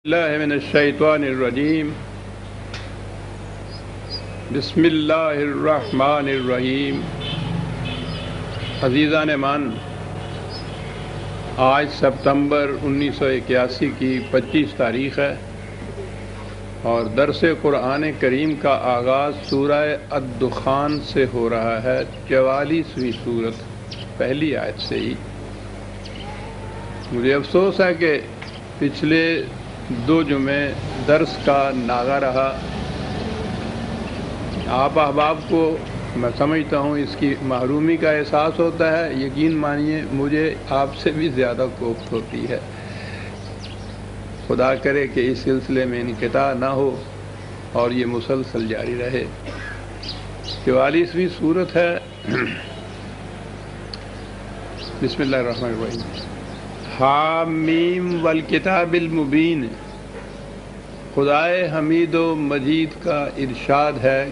اللہ من الشیطان الرجیم بسم اللہ الرحمن الرحیم۔ عزیزان مان، آج ستمبر 1981 کی 25 تاریخ ہے اور درس قرآن کریم کا آغاز سورہ الدخان سے ہو رہا ہے، 44ویں سورت، پہلی آیت سے ہی۔ مجھے افسوس ہے کہ پچھلے 2 جمعے درس کا ناغہ رہا۔ آپ احباب کو میں سمجھتا ہوں اس کی محرومی کا احساس ہوتا ہے، یقین مانیے مجھے آپ سے بھی زیادہ کوفت ہوتی ہے۔ خدا کرے کہ اس سلسلے میں انقطاع نہ ہو اور یہ مسلسل جاری رہے۔ 44ویں سورت ہے۔ بسم اللہ الرحمن الرحیم۔ حامیم والکتاب المبین۔ خدائے حمید و مجید کا ارشاد ہے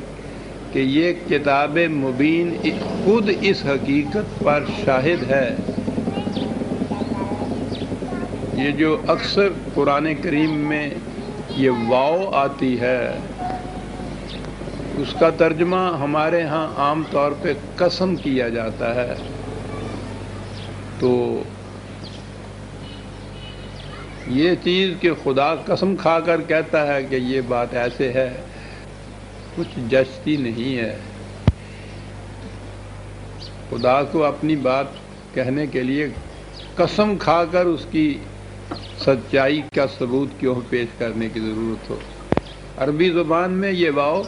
کہ یہ کتاب مبین خود اس حقیقت پر شاہد ہے۔ یہ جو اکثر قرآن کریم میں یہ واو آتی ہے، اس کا ترجمہ ہمارے ہاں عام طور پہ قسم کیا جاتا ہے، تو یہ چیز کہ خدا قسم کھا کر کہتا ہے کہ یہ بات ایسے ہے، کچھ جچتی نہیں ہے۔ خدا کو اپنی بات کہنے کے لیے قسم کھا کر اس کی سچائی کا ثبوت کیوں پیش کرنے کی ضرورت ہو۔ عربی زبان میں یہ واو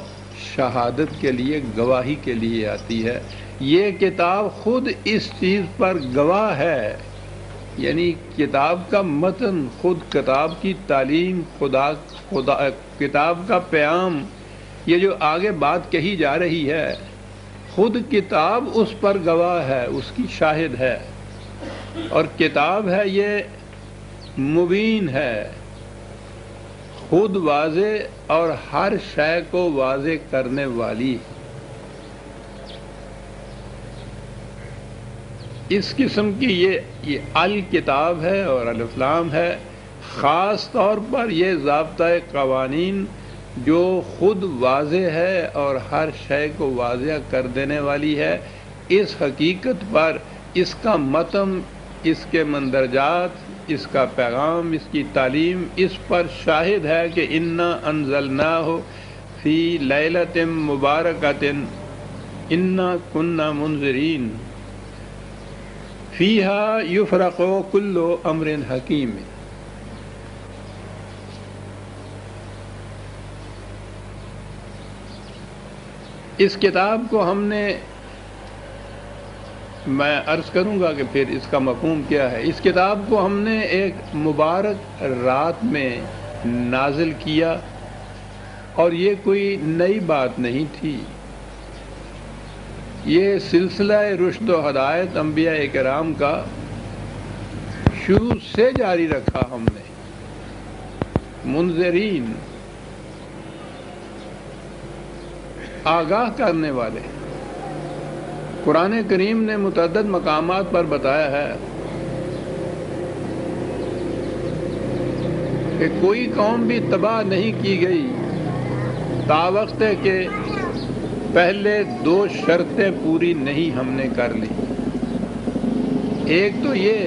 شہادت کے لیے، گواہی کے لیے آتی ہے۔ یہ کتاب خود اس چیز پر گواہ ہے، یعنی کتاب کا متن، خود کتاب کی تعلیم، کتاب کا پیام، یہ جو آگے بات کہی جا رہی ہے، خود کتاب اس پر گواہ ہے، اس کی شاہد ہے۔ اور کتاب ہے یہ مبین ہے، خود واضح اور ہر شے کو واضح کرنے والی۔ اس قسم کی یہ الکتاب ہے اور الف لام ہے۔ خاص طور پر یہ ضابطۂ قوانین جو خود واضح ہے اور ہر شے کو واضح کر دینے والی ہے، اس حقیقت پر اس کا متن، اس کے مندرجات، اس کا پیغام، اس کی تعلیم اس پر شاہد ہے کہ انا انزلناہ فی لیلۃ مبارکۃ انا کنا منذرین فیہا یفرق کل امر حکیم۔ اس کتاب کو ہم نے، میں عرض کروں گا کہ پھر اس کا مفہوم کیا ہے۔ اس کتاب کو ہم نے ایک مبارک رات میں نازل کیا، اور یہ کوئی نئی بات نہیں تھی۔ یہ سلسلہ رشد و ہدایت انبیاء کرام کا شروع سے جاری رکھا ہم نے۔ منذرین، آگاہ کرنے والے۔ قرآن کریم نے متعدد مقامات پر بتایا ہے کہ کوئی قوم بھی تباہ نہیں کی گئی تاوقت کہ پہلے 2 شرطیں پوری نہیں ہم نے کر لی۔ ایک تو یہ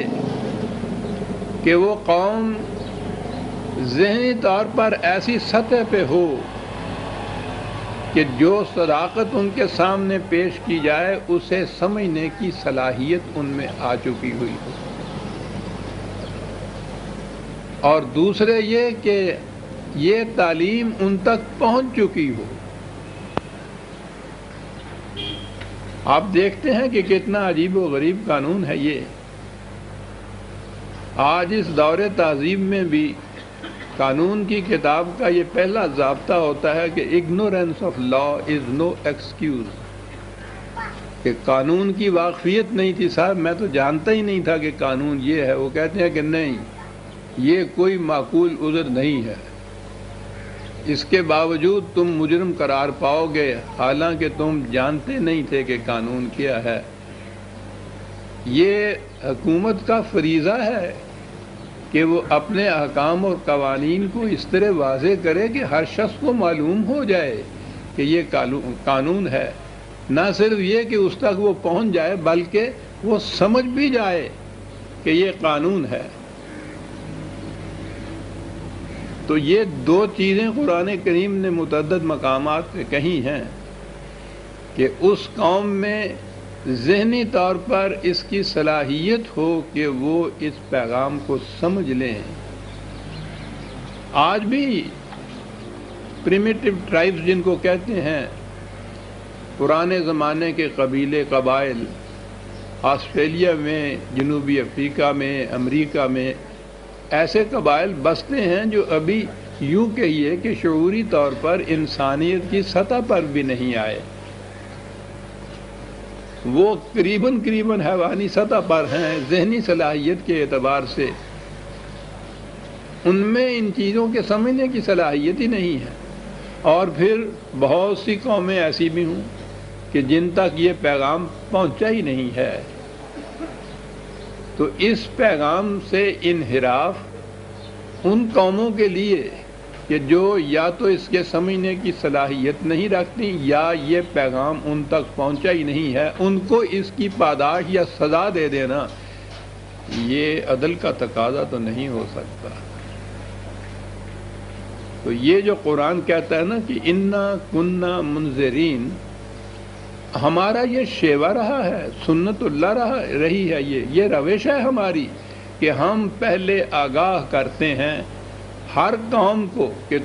کہ وہ قوم ذہنی طور پر ایسی سطح پہ ہو کہ جو صداقت ان کے سامنے پیش کی جائے اسے سمجھنے کی صلاحیت ان میں آ چکی ہوئی ہو، اور دوسرے یہ کہ یہ تعلیم ان تک پہنچ چکی ہو۔ آپ دیکھتے ہیں کہ کتنا عجیب و غریب قانون ہے یہ۔ آج اس دور تہذیب میں بھی قانون کی کتاب کا یہ پہلا ضابطہ ہوتا ہے کہ ignorance of law is no excuse, کہ قانون کی واقفیت نہیں تھی، صاحب میں تو جانتا ہی نہیں تھا کہ قانون یہ ہے۔ وہ کہتے ہیں کہ نہیں، یہ کوئی معقول عذر نہیں ہے، اس کے باوجود تم مجرم قرار پاؤ گے، حالانکہ تم جانتے نہیں تھے کہ قانون کیا ہے۔ یہ حکومت کا فریضہ ہے کہ وہ اپنے احکام اور قوانین کو اس طرح واضح کرے کہ ہر شخص کو معلوم ہو جائے کہ یہ قانون ہے، نہ صرف یہ کہ اس تک وہ پہنچ جائے بلکہ وہ سمجھ بھی جائے کہ یہ قانون ہے۔ تو یہ دو چیزیں قرآن کریم نے متعدد مقامات پہ کہی ہیں کہ اس قوم میں ذہنی طور پر اس کی صلاحیت ہو کہ وہ اس پیغام کو سمجھ لیں۔ آج بھی پریمیٹو ٹرائبز جن کو کہتے ہیں، پرانے زمانے کے قبیلے قبائل، آسٹریلیا میں، جنوبی افریقہ میں، امریکہ میں ایسے قبائل بستے ہیں جو ابھی یوں کہیے کہ شعوری طور پر انسانیت کی سطح پر بھی نہیں آئے، وہ قریباً حیوانی سطح پر ہیں ذہنی صلاحیت کے اعتبار سے، ان میں ان چیزوں کے سمجھنے کی صلاحیت ہی نہیں ہے۔ اور پھر بہت سی قومیں ایسی بھی ہوں کہ جن تک یہ پیغام پہنچا ہی نہیں ہے۔ تو اس پیغام سے انحراف ان قوموں کے لیے کہ جو یا تو اس کے سمجھنے کی صلاحیت نہیں رکھتی یا یہ پیغام ان تک پہنچا ہی نہیں ہے، ان کو اس کی پاداش یا سزا دے دینا یہ عدل کا تقاضا تو نہیں ہو سکتا۔ تو یہ جو قرآن کہتا ہے نا کہ انا کننا منذرین، ہمارا یہ شیوا رہا ہے، سنت اللہ رہی ہے، یہ روش ہے ہماری کہ ہم پہلے آگاہ کرتے ہیں ہر قوم کو کہ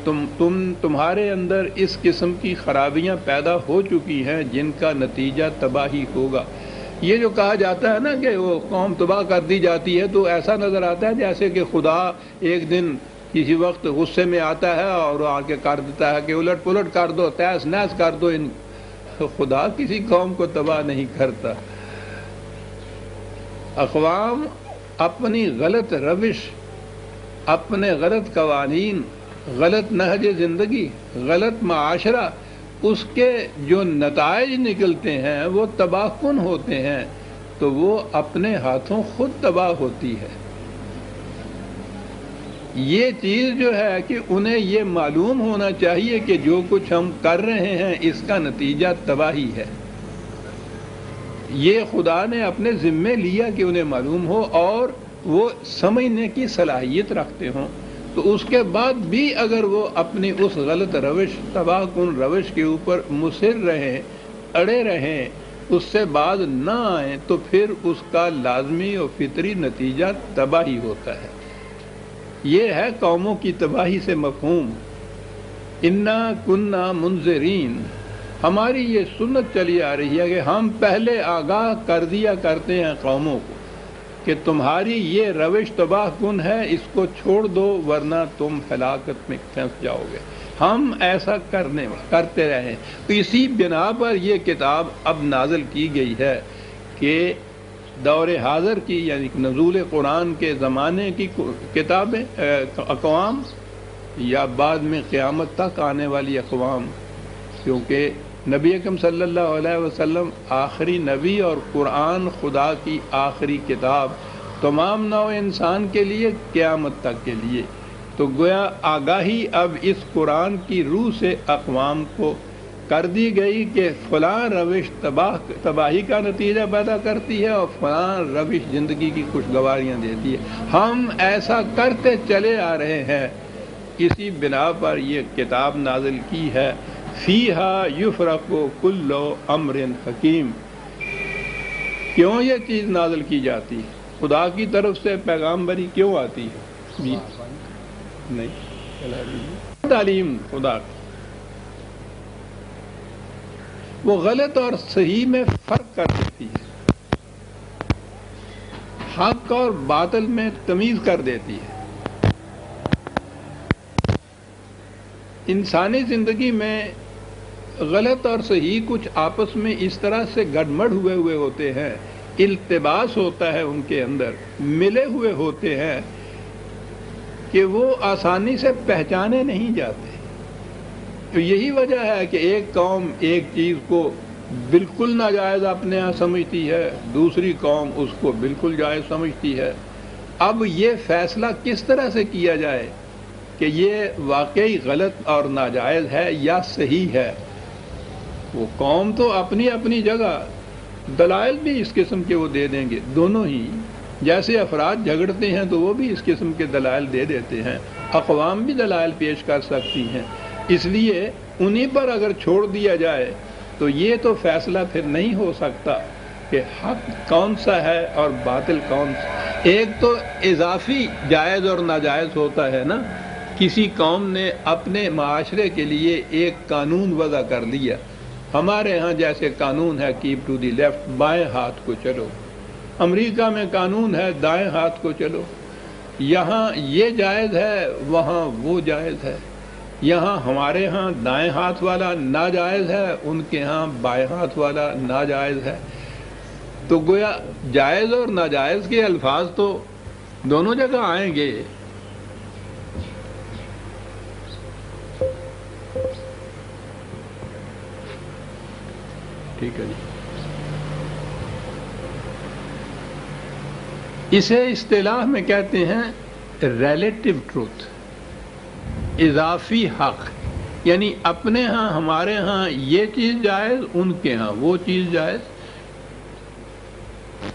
تمہارے اندر اس قسم کی خرابیاں پیدا ہو چکی ہیں جن کا نتیجہ تباہی ہوگا۔ یہ جو کہا جاتا ہے نا کہ وہ قوم تباہ کر دی جاتی ہے، تو ایسا نظر آتا ہے جیسے کہ خدا ایک دن کسی وقت غصے میں آتا ہے اور آ کے کر دیتا ہے کہ الٹ پلٹ کر دو، تیس نیس کر دو۔ خدا کسی قوم کو تباہ نہیں کرتا۔ اقوام اپنی غلط روش، اپنے غلط قوانین، غلط نہج زندگی، غلط معاشرہ، اس کے جو نتائج نکلتے ہیں وہ تباہ کن ہوتے ہیں، تو وہ اپنے ہاتھوں خود تباہ ہوتی ہے۔ یہ چیز جو ہے کہ انہیں یہ معلوم ہونا چاہیے کہ جو کچھ ہم کر رہے ہیں اس کا نتیجہ تباہی ہے۔ یہ خدا نے اپنے ذمے لیا کہ انہیں معلوم ہو اور وہ سمجھنے کی صلاحیت رکھتے ہوں، تو اس کے بعد بھی اگر وہ اپنی اس غلط روش، تباہ کن روش کے اوپر مصر رہیں، اڑے رہیں، اس سے باز نہ آئیں، تو پھر اس کا لازمی اور فطری نتیجہ تباہی ہوتا ہے۔ یہ ہے قوموں کی تباہی سے مفہوم۔ انا کننا منذرین، ہماری یہ سنت چلی آ رہی ہے کہ ہم پہلے آگاہ کر دیا کرتے ہیں قوموں کو کہ تمہاری یہ روش تباہ کن ہے، اس کو چھوڑ دو ورنہ تم ہلاکت میں پھنس جاؤ گے۔ ہم ایسا کرتے رہے، تو اسی بنا پر یہ کتاب اب نازل کی گئی ہے کہ دور حاضر کی یعنی نزول قرآن کے زمانے کی کتابیں اقوام یا بعد میں قیامت تک آنے والی اقوام، کیونکہ نبی اکرم صلی اللہ علیہ وسلم آخری نبی اور قرآن خدا کی آخری کتاب تمام نوع انسان کے لیے قیامت تک کے لیے، تو گویا آگاہی اب اس قرآن کی روح سے اقوام کو کر دی گئی کہ فلاں روش تباہی کا نتیجہ پیدا کرتی ہے اور فلاں روش زندگی کی خوشگواریاں دیتی ہے۔ ہم ایسا کرتے چلے آ رہے ہیں، اسی بنا پر یہ کتاب نازل کی ہے۔ فیہا یفرق کل امر حکیم۔ کیوں یہ چیز نازل کی جاتی ہے؟ خدا کی طرف سے پیغامبری کیوں آتی ہے؟ جی نہیں، تعلیم خدا کی، وہ غلط اور صحیح میں فرق کر دیتی ہے، حق اور باطل میں تمیز کر دیتی ہے۔ انسانی زندگی میں غلط اور صحیح کچھ آپس میں اس طرح سے گڑمڑ ہوئے ہوتے ہیں، التباس ہوتا ہے ان کے اندر، ملے ہوئے ہوتے ہیں کہ وہ آسانی سے پہچانے نہیں جاتے۔ تو یہی وجہ ہے کہ ایک قوم ایک چیز کو بالکل ناجائز اپنے ہاں سمجھتی ہے، دوسری قوم اس کو بالکل جائز سمجھتی ہے۔ اب یہ فیصلہ کس طرح سے کیا جائے کہ یہ واقعی غلط اور ناجائز ہے یا صحیح ہے؟ وہ قوم تو اپنی اپنی جگہ دلائل بھی اس قسم کے وہ دے دیں گے، دونوں ہی، جیسے افراد جھگڑتے ہیں تو وہ بھی اس قسم کے دلائل دے دیتے ہیں، اقوام بھی دلائل پیش کر سکتی ہیں۔ اس لیے انہی پر اگر چھوڑ دیا جائے تو یہ تو فیصلہ پھر نہیں ہو سکتا کہ حق کون سا ہے اور باطل کون سا۔ ایک تو اضافی جائز اور ناجائز ہوتا ہے نا، کسی قوم نے اپنے معاشرے کے لیے ایک قانون وضع کر لیا، ہمارے ہاں جیسے قانون ہے کیپ ٹو دی لیفٹ، بائیں ہاتھ کو چلو، امریکہ میں قانون ہے دائیں ہاتھ کو چلو، یہاں یہ جائز ہے وہاں وہ جائز ہے، یہاں ہمارے ہاں دائیں ہاتھ والا ناجائز ہے، ان کے ہاں بائیں ہاتھ والا ناجائز ہے۔ تو گویا جائز اور ناجائز کے الفاظ تو دونوں جگہ آئیں گے۔ ٹھیک ہے جی، اسے اصطلاح میں کہتے ہیں ریلیٹو ٹروتھ، اضافی حق، یعنی اپنے ہاں ہمارے ہاں یہ چیز جائز، ان کے ہاں وہ چیز جائز،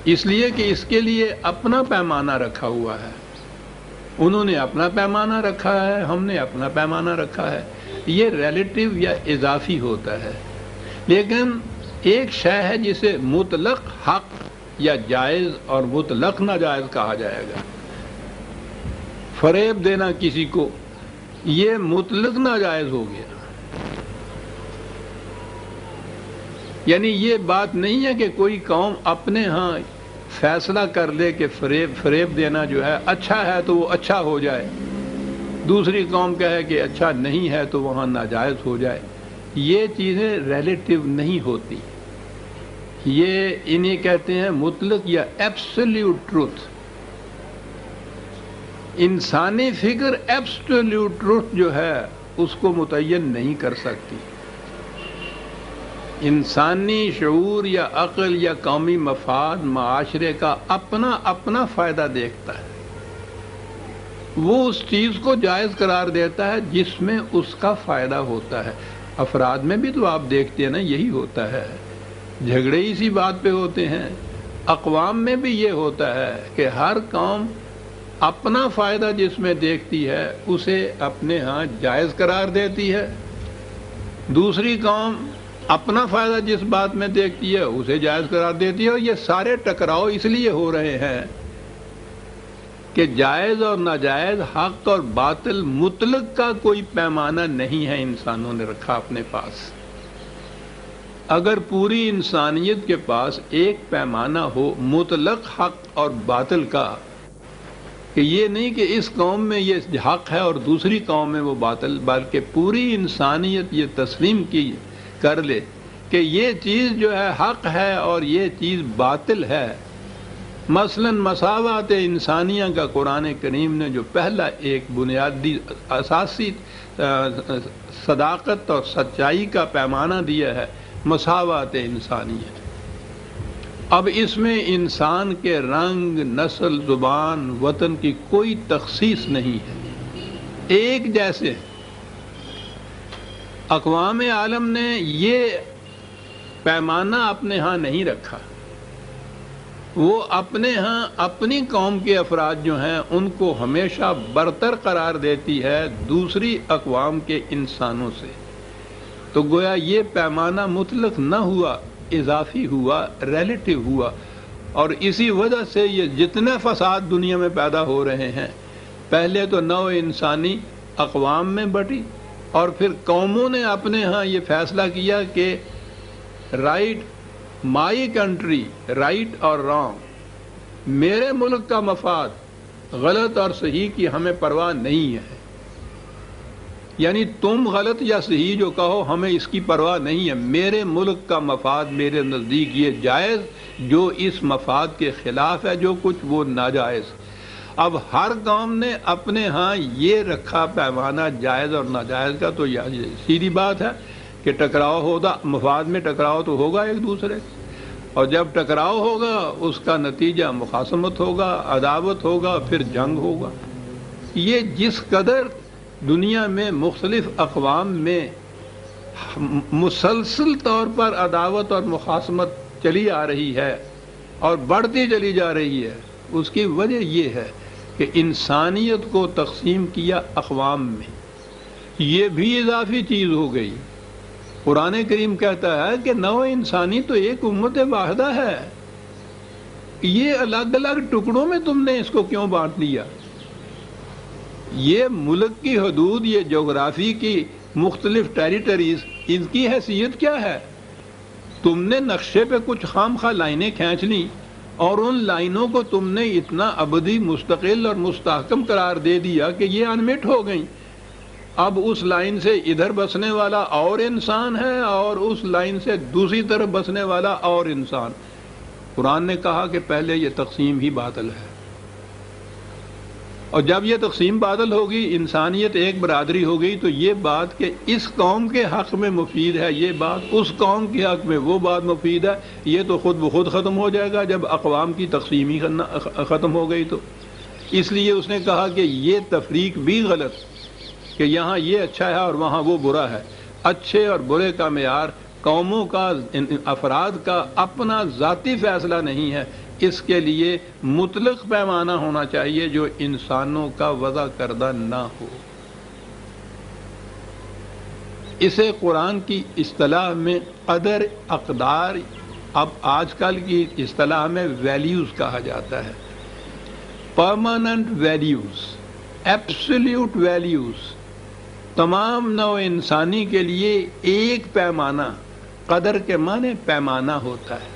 اس لیے کہ اس کے لیے اپنا پیمانہ رکھا ہوا ہے، انہوں نے اپنا پیمانہ رکھا ہے، ہم نے اپنا پیمانہ رکھا ہے، یہ ریلیٹو یا اضافی ہوتا ہے۔ لیکن ایک شے ہے جسے مطلق حق یا جائز اور مطلق ناجائز کہا جائے گا۔ فریب دینا کسی کو، یہ مطلق ناجائز ہو گیا، یعنی یہ بات نہیں ہے کہ کوئی قوم اپنے ہاں فیصلہ کر لے کہ فریب دینا جو ہے اچھا ہے تو وہ اچھا ہو جائے، دوسری قوم کہے کہ اچھا نہیں ہے تو وہاں ناجائز ہو جائے۔ یہ چیزیں ریلیٹو نہیں ہوتی، یہ انہیں کہتے ہیں مطلق یا ایبسلیوٹ ٹروتھ۔ انسانی فکر ایبسلیوٹ ٹروتھ جو ہے اس کو متعین نہیں کر سکتی۔ انسانی شعور یا عقل یا قومی مفاد معاشرے کا اپنا اپنا فائدہ دیکھتا ہے، وہ اس چیز کو جائز قرار دیتا ہے جس میں اس کا فائدہ ہوتا ہے۔ افراد میں بھی تو آپ دیکھتے ہیں نا، یہی ہوتا ہے، جھگڑے اسی بات پہ ہوتے ہیں۔ اقوام میں بھی یہ ہوتا ہے کہ ہر قوم اپنا فائدہ جس میں دیکھتی ہے اسے اپنے ہاں جائز قرار دیتی ہے، دوسری قوم اپنا فائدہ جس بات میں دیکھتی ہے اسے جائز قرار دیتی ہے، اور یہ سارے ٹکراؤ اس لیے ہو رہے ہیں کہ جائز اور ناجائز، حق اور باطل مطلق کا کوئی پیمانہ نہیں ہے انسانوں نے رکھا اپنے پاس۔ اگر پوری انسانیت کے پاس ایک پیمانہ ہو مطلق حق اور باطل کا، کہ یہ نہیں کہ اس قوم میں یہ حق ہے اور دوسری قوم میں وہ باطل، بلکہ پوری انسانیت یہ تسلیم کی کر لے کہ یہ چیز جو ہے حق ہے اور یہ چیز باطل ہے۔ مثلا مساوات انسانیہ کا قرآن کریم نے جو پہلا ایک بنیادی اساسی صداقت اور سچائی کا پیمانہ دیا ہے، مساوات انسانیہ۔ اب اس میں انسان کے رنگ، نسل، زبان، وطن کی کوئی تخصیص نہیں ہے، ایک جیسے۔ اقوام عالم نے یہ پیمانہ اپنے ہاں نہیں رکھا، وہ اپنے ہاں اپنی قوم کے افراد جو ہیں ان کو ہمیشہ برتر قرار دیتی ہے دوسری اقوام کے انسانوں سے۔ تو گویا یہ پیمانہ مطلق نہ ہوا، اضافی ہوا، ریلیٹو ہوا، اور اسی وجہ سے یہ جتنے فساد دنیا میں پیدا ہو رہے ہیں، پہلے تو نوع انسانی اقوام میں بٹی، اور پھر قوموں نے اپنے ہاں یہ فیصلہ کیا کہ رائٹ مائی کنٹری، رائٹ اور رانگ، میرے ملک کا مفاد، غلط اور صحیح کی ہمیں پرواہ نہیں ہے، یعنی تم غلط یا صحیح جو کہو ہمیں اس کی پرواہ نہیں ہے، میرے ملک کا مفاد میرے نزدیک یہ جائز، جو اس مفاد کے خلاف ہے جو کچھ وہ ناجائز۔ اب ہر قوم نے اپنے ہاں یہ رکھا پیمانہ جائز اور ناجائز کا، تو یہ سیدھی بات ہے کہ ٹکراؤ ہوگا، مفاد میں ٹکراؤ تو ہوگا ایک دوسرے۔ اور جب ٹکراؤ ہوگا اس کا نتیجہ مخاصمت ہوگا، عداوت ہوگا، پھر جنگ ہوگا۔ یہ جس قدر دنیا میں مختلف اقوام میں مسلسل طور پر عداوت اور مخاصمت چلی آ رہی ہے اور بڑھتی چلی جا رہی ہے، اس کی وجہ یہ ہے کہ انسانیت کو تقسیم کیا اقوام میں۔ یہ بھی اضافی چیز ہو گئی۔ قرآن کریم کہتا ہے کہ نوع انسانی تو ایک امت واحدہ ہے، یہ الگ الگ ٹکڑوں میں تم نے اس کو کیوں بانٹ لیا؟ یہ ملک کی حدود، یہ جغرافی کی مختلف ٹیریٹریز، ان کی حیثیت کیا ہے؟ تم نے نقشے پہ کچھ خام خواہ لائنیں کھینچ لیں اور ان لائنوں کو تم نے اتنا ابدی مستقل اور مستحکم قرار دے دیا کہ یہ انمٹ ہو گئیں۔ اب اس لائن سے ادھر بسنے والا اور انسان ہے اور اس لائن سے دوسری طرف بسنے والا اور انسان۔ قرآن نے کہا کہ پہلے یہ تقسیم ہی باطل ہے، اور جب یہ تقسیم باطل ہوگی، انسانیت ایک برادری ہو گئی، تو یہ بات کہ اس قوم کے حق میں مفید ہے، یہ بات اس قوم کے حق میں وہ بات مفید ہے، یہ تو خود بخود ختم ہو جائے گا جب اقوام کی تقسیم ہی ختم ہو گئی۔ تو اس لیے اس نے کہا کہ یہ تفریق بھی غلط، کہ یہاں یہ اچھا ہے اور وہاں وہ برا ہے۔ اچھے اور برے کا معیار قوموں کا، افراد کا اپنا ذاتی فیصلہ نہیں ہے، اس کے لیے مطلق پیمانہ ہونا چاہیے جو انسانوں کا وضع کردہ نہ ہو۔ اسے قرآن کی اصطلاح میں قدر، اقدار، اب آج کل کی اصطلاح میں ویلیوز کہا جاتا ہے۔ پرماننٹ ویلیوز، ایبسلیوٹ ویلیوز، تمام نوع انسانی کے لیے ایک پیمانہ، قدر کے معنی پیمانہ ہوتا ہے۔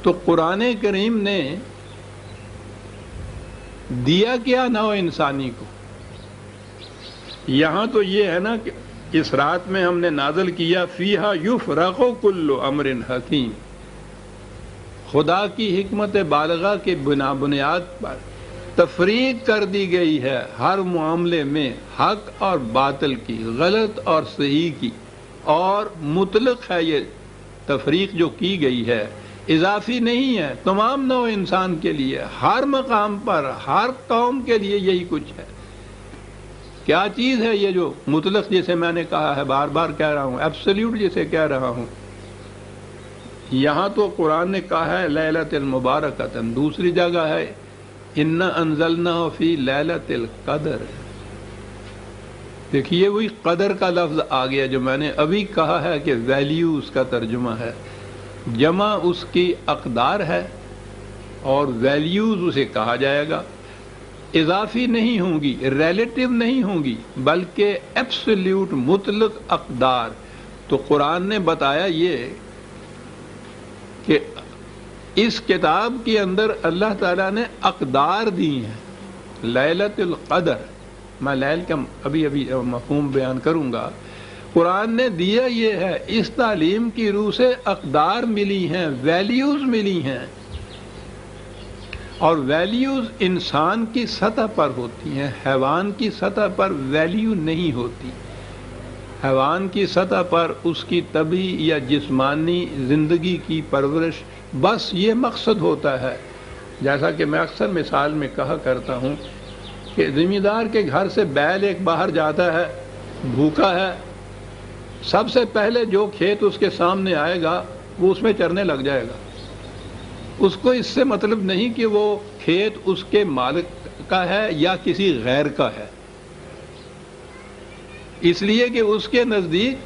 تو قرآن کریم نے دیا کیا نوع انسانی کو؟ یہاں تو یہ ہے نا کہ اس رات میں ہم نے نازل کیا فیہا یفرق کل امر حکیم، خدا کی حکمت بالغہ کے بنیاد پر تفریق کر دی گئی ہے ہر معاملے میں، حق اور باطل کی، غلط اور صحیح کی، اور مطلق ہے یہ تفریق جو کی گئی ہے، اضافی نہیں ہے، تمام نوع انسان کے لیے، ہر مقام پر، ہر قوم کے لیے یہی کچھ ہے۔ کیا چیز ہے یہ جو مطلق جسے میں نے کہا ہے، بار بار کہہ رہا ہوں، ایبسلیوٹ جسے کہہ رہا ہوں؟ یہاں تو قرآن نے کہا ہے لیلۃ المبارکۃ، دوسری جگہ ہے انا انزلناہ فی لیلۃ القدر۔ دیکھیے وہی قدر کا لفظ آ گیا جو میں نے ابھی کہا ہے کہ ویلیو اس کا ترجمہ ہے، جمع اس کی اقدار ہے اور ویلیوز اسے کہا جائے گا۔ اضافی نہیں ہوں گی، ریلیٹو نہیں ہوں گی، بلکہ ایبسلیوٹ، مطلق اقدار۔ تو قرآن نے بتایا یہ کہ اس کتاب کے اندر اللہ تعالیٰ نے اقدار دی ہیں۔ لیلۃ القدر، میں لیل کا ابھی مفہوم بیان کروں گا۔ قرآن نے دیا یہ ہے، اس تعلیم کی روح سے اقدار ملی ہیں، ویلیوز ملی ہیں، اور ویلیوز انسان کی سطح پر ہوتی ہیں، حیوان کی سطح پر ویلیو نہیں ہوتی۔ حیوان کی سطح پر اس کی طبعی یا جسمانی زندگی کی پرورش، بس یہ مقصد ہوتا ہے۔ جیسا کہ میں اکثر مثال میں کہا کرتا ہوں کہ زمیندار کے گھر سے بیل ایک باہر جاتا ہے، بھوکا ہے، سب سے پہلے جو کھیت اس کے سامنے آئے گا وہ اس میں چرنے لگ جائے گا۔ اس کو اس سے مطلب نہیں کہ وہ کھیت اس کے مالک کا ہے یا کسی غیر کا ہے، اس لیے کہ اس کے نزدیک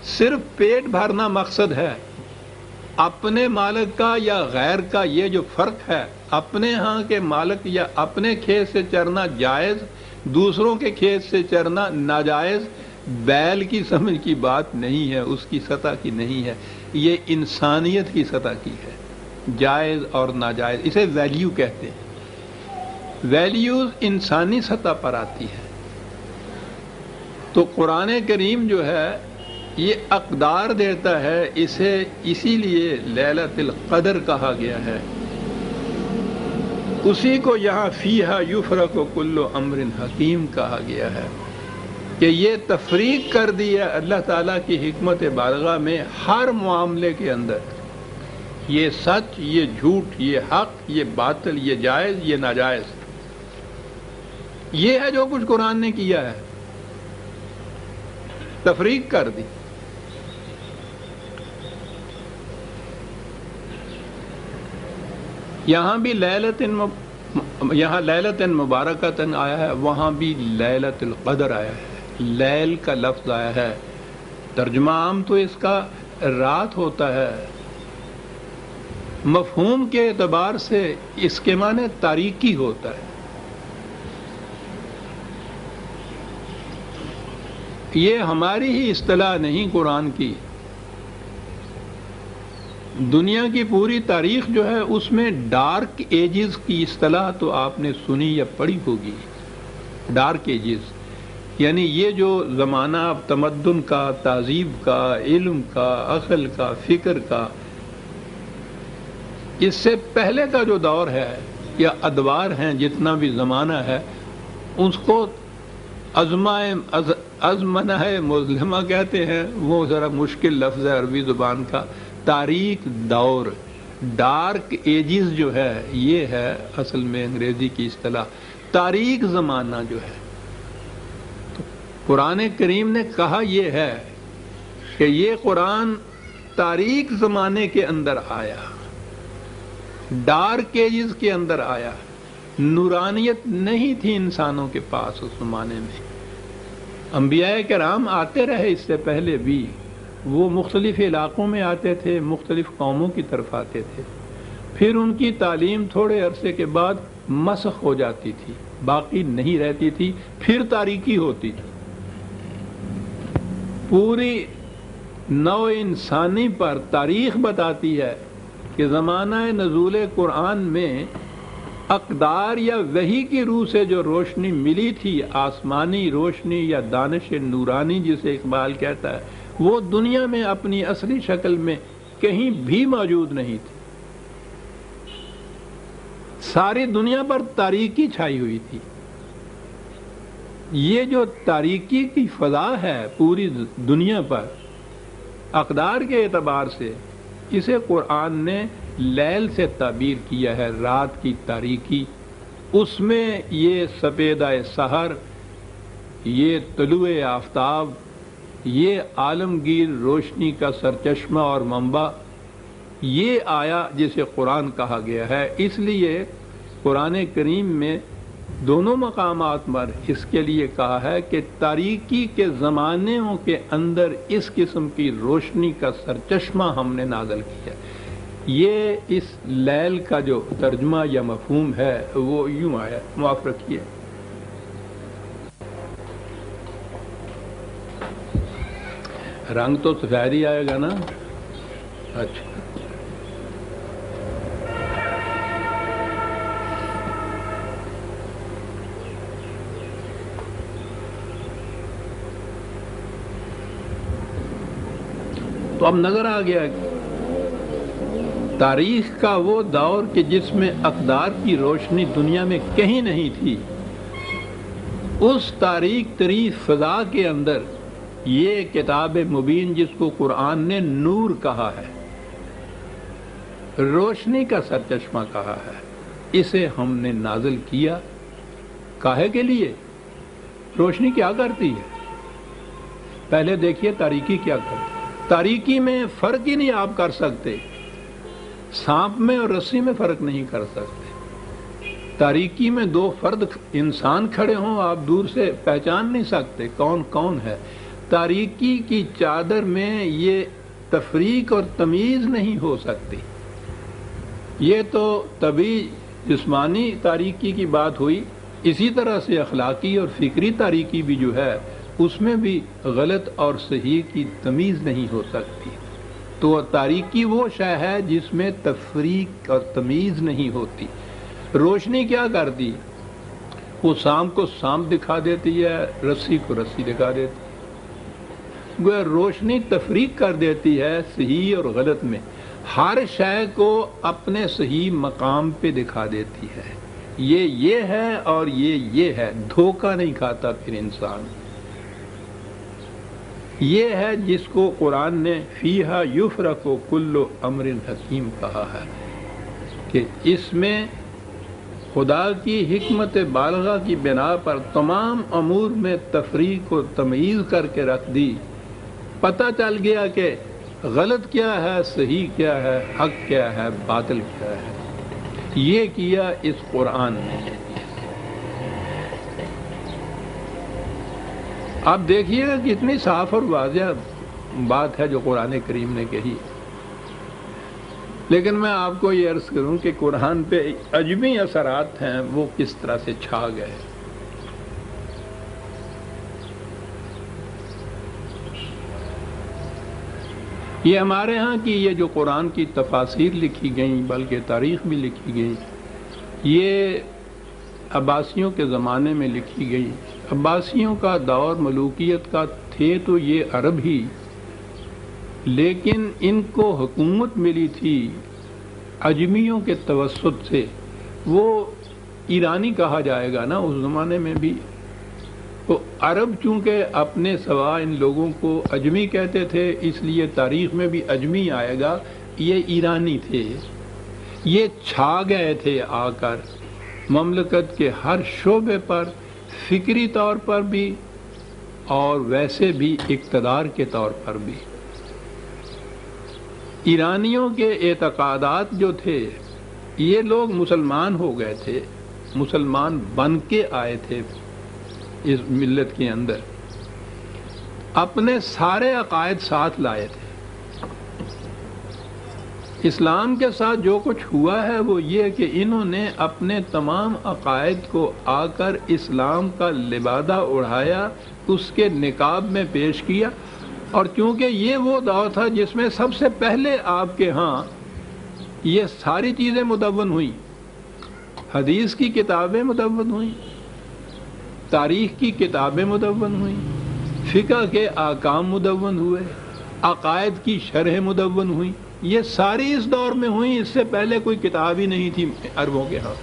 صرف پیٹ بھرنا مقصد ہے۔ اپنے مالک کا یا غیر کا یہ جو فرق ہے، اپنے ہاں کے مالک یا اپنے کھیت سے چرنا جائز، دوسروں کے کھیت سے چرنا ناجائز، بیل کی سمجھ کی بات نہیں ہے، اس کی سطح کی نہیں ہے، یہ انسانیت کی سطح کی ہے، جائز اور ناجائز، اسے ویلیو کہتے ہیں۔ ویلیوز انسانی سطح پر آتی ہے۔ تو قرآن کریم جو ہے یہ اقدار دیتا ہے، اسے اسی لیے لیلۃ القدر کہا گیا ہے۔ اسی کو یہاں فیہا یفرق کل امر حکیم کہا گیا ہے کہ یہ تفریق کر دی ہے اللہ تعالیٰ کی حکمت بالغہ میں ہر معاملے کے اندر۔ یہ سچ، یہ جھوٹ، یہ حق، یہ باطل، یہ جائز، یہ ناجائز، یہ ہے جو کچھ قرآن نے کیا ہے، تفریق کر دی۔ یہاں بھی یہاں لیلۃ مبارکۃ آیا ہے، وہاں بھی لیلۃ القدر آیا ہے، لیل کا لفظ آیا ہے۔ ترجمہ عام تو اس کا رات ہوتا ہے، مفہوم کے اعتبار سے اس کے معنی تاریکی ہوتا ہے۔ یہ ہماری ہی اصطلاح نہیں قرآن کی، دنیا کی پوری تاریخ جو ہے اس میں ڈارک ایجز کی اصطلاح تو آپ نے سنی یا پڑھی ہوگی۔ ڈارک ایجز یعنی یہ جو زمانہ تمدن کا، تہذیب کا، علم کا، عقل کا، فکر کا، اس سے پہلے کا جو دور ہے یا ادوار ہیں، جتنا بھی زمانہ ہے، اس کو ازمنہ مظلمہ کہتے ہیں۔ وہ ذرا مشکل لفظ ہے عربی زبان کا۔ تاریک دور، ڈارک ایجز جو ہے، یہ ہے اصل میں انگریزی کی اصطلاح، تاریک زمانہ جو ہے۔ تو قرآن کریم نے کہا یہ ہے کہ یہ قرآن تاریک زمانے کے اندر آیا، ڈارک ایجز کے اندر آیا۔ نورانیت نہیں تھی انسانوں کے پاس اس زمانے میں۔ انبیاء کرام آتے رہے اس سے پہلے بھی، وہ مختلف علاقوں میں آتے تھے، مختلف قوموں کی طرف آتے تھے، پھر ان کی تعلیم تھوڑے عرصے کے بعد مسخ ہو جاتی تھی، باقی نہیں رہتی تھی، پھر تاریکی ہوتی تھی۔ پوری نوع انسانی پر تاریخ بتاتی ہے کہ زمانہ نزول قرآن میں اقدار یا وحی کی روح سے جو روشنی ملی تھی، آسمانی روشنی یا دانش نورانی جسے اقبال کہتا ہے، وہ دنیا میں اپنی اصلی شکل میں کہیں بھی موجود نہیں تھی۔ ساری دنیا پر تاریکی چھائی ہوئی تھی۔ یہ جو تاریکی کی فضا ہے پوری دنیا پر اقدار کے اعتبار سے، اسے قرآن نے لیل سے تعبیر کیا ہے، رات کی تاریکی۔ اس میں یہ سپیدہ سحر، یہ طلوع آفتاب، یہ عالمگیر روشنی کا سرچشمہ اور منبع، یہ آیا جسے قرآن کہا گیا ہے۔ اس لیے قرآن کریم میں دونوں مقامات پر اس کے لیے کہا ہے کہ تاریکی کے زمانوں کے اندر اس قسم کی روشنی کا سرچشمہ ہم نے نازل کیا۔ یہ اس لیل کا جو ترجمہ یا مفہوم ہے وہ یوں آیا، معاف رکھیے۔ رنگ تو سفید ہی آئے گا نا؟ اچھا، تو اب نظر آ گیا تاریخ کا وہ دور کہ جس میں اقدار کی روشنی دنیا میں کہیں نہیں تھی، اس تاریک تری فضا کے اندر یہ کتاب مبین جس کو قرآن نے نور کہا ہے، روشنی کا سرچشمہ کہا ہے، اسے ہم نے نازل کیا۔ کاہے کے لیے؟ روشنی کیا کرتی ہے؟ پہلے دیکھیے تاریکی کیا کرتی ہے۔ تاریکی میں فرق ہی نہیں آپ کر سکتے، سانپ میں اور رسی میں فرق نہیں کر سکتے۔ تاریکی میں دو فرد انسان کھڑے ہوں، آپ دور سے پہچان نہیں سکتے کون کون ہے۔ تاریکی کی چادر میں یہ تفریق اور تمیز نہیں ہو سکتی۔ یہ تو طبعی جسمانی تاریکی کی بات ہوئی، اسی طرح سے اخلاقی اور فکری تاریکی بھی جو ہے اس میں بھی غلط اور صحیح کی تمیز نہیں ہو سکتی۔ تو تاریکی وہ شے ہے جس میں تفریق اور تمیز نہیں ہوتی۔ روشنی کیا کرتی؟ وہ سانپ کو سانپ دکھا دیتی ہے، رسی کو رسی دکھا دیتی ہے۔ گویا روشنی تفریق کر دیتی ہے صحیح اور غلط میں، ہر شے کو اپنے صحیح مقام پہ دکھا دیتی ہے۔ یہ ہے اور یہ ہے، دھوکہ نہیں کھاتا پھر انسان۔ یہ ہے جس کو قرآن نے فیہا یفرق کل امر حکیم کہا ہے کہ اس میں خدا کی حکمت بالغہ کی بنا پر تمام امور میں تفریق و تمییز کر کے رکھ دی. پتہ چل گیا کہ غلط کیا ہے، صحیح کیا ہے، حق کیا ہے، باطل کیا ہے. یہ کیا اس قرآن نے. آپ دیکھیے گا کتنی صاف اور واضح بات ہے جو قرآن کریم نے کہی. لیکن میں آپ کو یہ عرض کروں کہ قرآن پہ عجمی اثرات ہیں وہ کس طرح سے چھا گئے. یہ ہمارے ہاں کی یہ جو قرآن کی تفاسیر لکھی گئیں، بلکہ تاریخ بھی لکھی گئیں، یہ عباسیوں کے زمانے میں لکھی گئی. عباسیوں کا دور ملوکیت کا تھے تو یہ عرب ہی، لیکن ان کو حکومت ملی تھی عجمیوں کے توسط سے. وہ ایرانی کہا جائے گا نا اس زمانے میں بھی. تو عرب چونکہ اپنے سوا ان لوگوں کو عجمی کہتے تھے، اس لیے تاریخ میں بھی عجمی آئے گا. یہ ایرانی تھے، یہ چھا گئے تھے آ کر مملکت کے ہر شعبے پر، فکری طور پر بھی اور ویسے بھی اقتدار کے طور پر بھی. ایرانیوں کے اعتقادات جو تھے، یہ لوگ مسلمان ہو گئے تھے، مسلمان بن کے آئے تھے اس ملت کے اندر، اپنے سارے عقائد ساتھ لائے تھے. اسلام کے ساتھ جو کچھ ہوا ہے وہ یہ کہ انہوں نے اپنے تمام عقائد کو آ کر اسلام کا لبادہ اڑھایا، اس کے نقاب میں پیش کیا. اور چونکہ یہ وہ دور تھا جس میں سب سے پہلے آپ کے ہاں یہ ساری چیزیں مدون ہوئیں. حدیث کی کتابیں مدون ہوئیں، تاریخ کی کتابیں مدون ہوئیں، فقہ کے احکام مدون ہوئے، عقائد کی شرح مدون ہوئیں. یہ ساری اس دور میں ہوئیں، اس سے پہلے کوئی کتاب ہی نہیں تھی عربوں کے ہاں.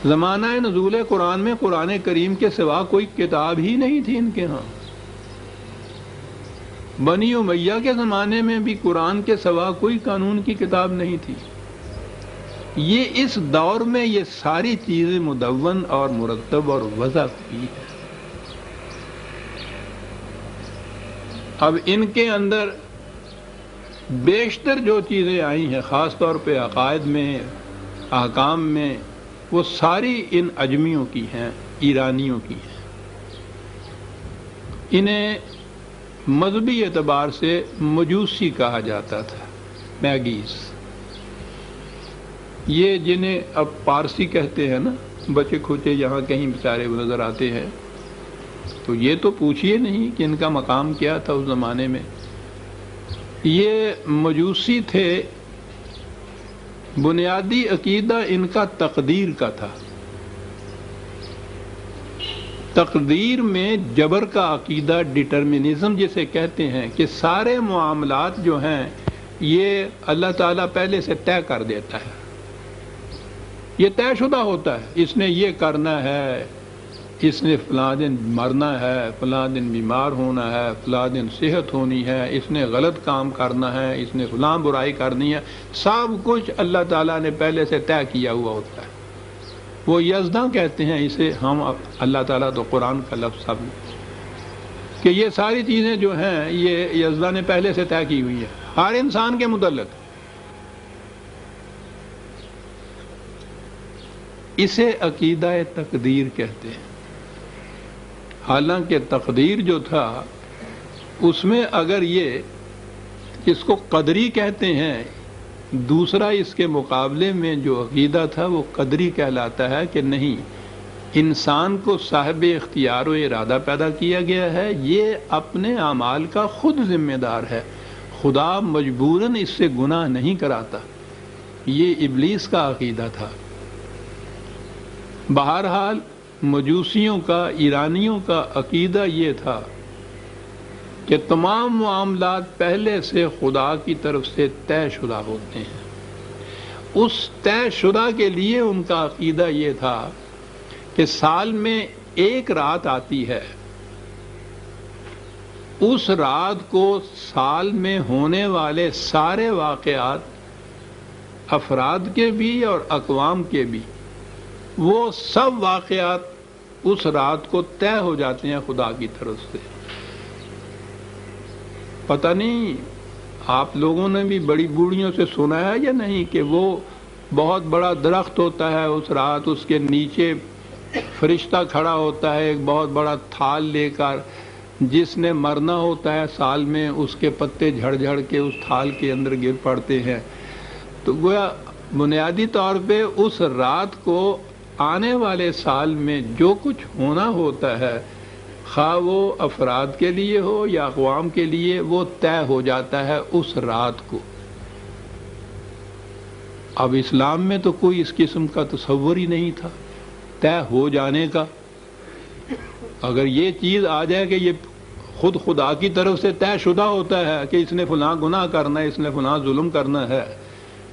زمانہ نزول قرآن میں قرآن کریم کے سوا کوئی کتاب ہی نہیں تھی ان کے ہاں. بنی امیہ کے زمانے میں بھی قرآن کے سوا کوئی قانون کی کتاب نہیں تھی. یہ اس دور میں یہ ساری چیزیں مدون اور مرتب اور وضع کی ہے. اب ان کے اندر بیشتر جو چیزیں آئی ہیں، خاص طور پہ عقائد میں، احکام میں، وہ ساری ان عجمیوں کی ہیں، ایرانیوں کی ہیں. انہیں مذہبی اعتبار سے مجوسی کہا جاتا تھا، میگیز. یہ جنہیں اب پارسی کہتے ہیں نا، بچے کھوچے یہاں کہیں بیچارے نظر آتے ہیں، تو یہ تو پوچھئے نہیں کہ ان کا مقام کیا تھا اس زمانے میں. یہ مجوسی تھے. بنیادی عقیدہ ان کا تقدیر کا تھا. تقدیر میں جبر کا عقیدہ، ڈٹرمنزم جسے کہتے ہیں کہ سارے معاملات جو ہیں یہ اللہ تعالیٰ پہلے سے طے کر دیتا ہے. یہ طے شدہ ہوتا ہے، اس نے یہ کرنا ہے، اس نے فلاں دن مرنا ہے، فلاں دن بیمار ہونا ہے، فلاں دن صحت ہونی ہے، اس نے غلط کام کرنا ہے، اس نے فلاں برائی کرنی ہے. سب کچھ اللہ تعالیٰ نے پہلے سے طے کیا ہوا ہوتا ہے. وہ یزداں کہتے ہیں اسے. ہم اللہ تعالیٰ تو قرآن کا لفظ سب کہ یہ ساری چیزیں جو ہیں یہ یزداں نے پہلے سے طے کی ہوئی ہیں ہر انسان کے متعلق. اسے عقیدہ تقدیر کہتے ہیں. حالانکہ تقدیر جو تھا اس میں اگر یہ اس کو قدری کہتے ہیں، دوسرا اس کے مقابلے میں جو عقیدہ تھا وہ قدری کہلاتا ہے کہ نہیں، انسان کو صاحب اختیار و ارادہ پیدا کیا گیا ہے، یہ اپنے اعمال کا خود ذمہ دار ہے، خدا مجبوراً اس سے گناہ نہیں کراتا. یہ ابلیس کا عقیدہ تھا. بہرحال مجوسیوں کا، ایرانیوں کا عقیدہ یہ تھا کہ تمام معاملات پہلے سے خدا کی طرف سے طے شدہ ہوتے ہیں. اس طے شدہ کے لیے ان کا عقیدہ یہ تھا کہ سال میں ایک رات آتی ہے اس رات کو سال میں ہونے والے سارے واقعات، افراد کے بھی اور اقوام کے بھی، وہ سب واقعات اس رات کو طے ہو جاتے ہیں خدا کی طرف سے۔ پتہ نہیں آپ لوگوں نے بھی بڑی بوڑھیوں سے سنا ہے یا نہیں کہ وہ بہت بڑا درخت ہوتا ہے اس رات، اس کے نیچے فرشتہ کھڑا ہوتا ہے ایک بہت بڑا تھال لے کر، جس نے مرنا ہوتا ہے سال میں اس کے پتے جھڑ جھڑ کے اس تھال کے اندر گر پڑتے ہیں۔ تو گویا بنیادی طور پہ اس رات کو آنے والے سال میں جو کچھ ہونا ہوتا ہے، خواہ وہ افراد کے لیے ہو یا اقوام کے لیے، وہ طے ہو جاتا ہے اس رات کو۔ اب اسلام میں تو کوئی اس قسم کا تصور ہی نہیں تھا طے ہو جانے کا۔ اگر یہ چیز آ جائے کہ یہ خود خدا کی طرف سے طے شدہ ہوتا ہے کہ اس نے فلاں گناہ کرنا ہے، اس نے فلاں ظلم کرنا ہے،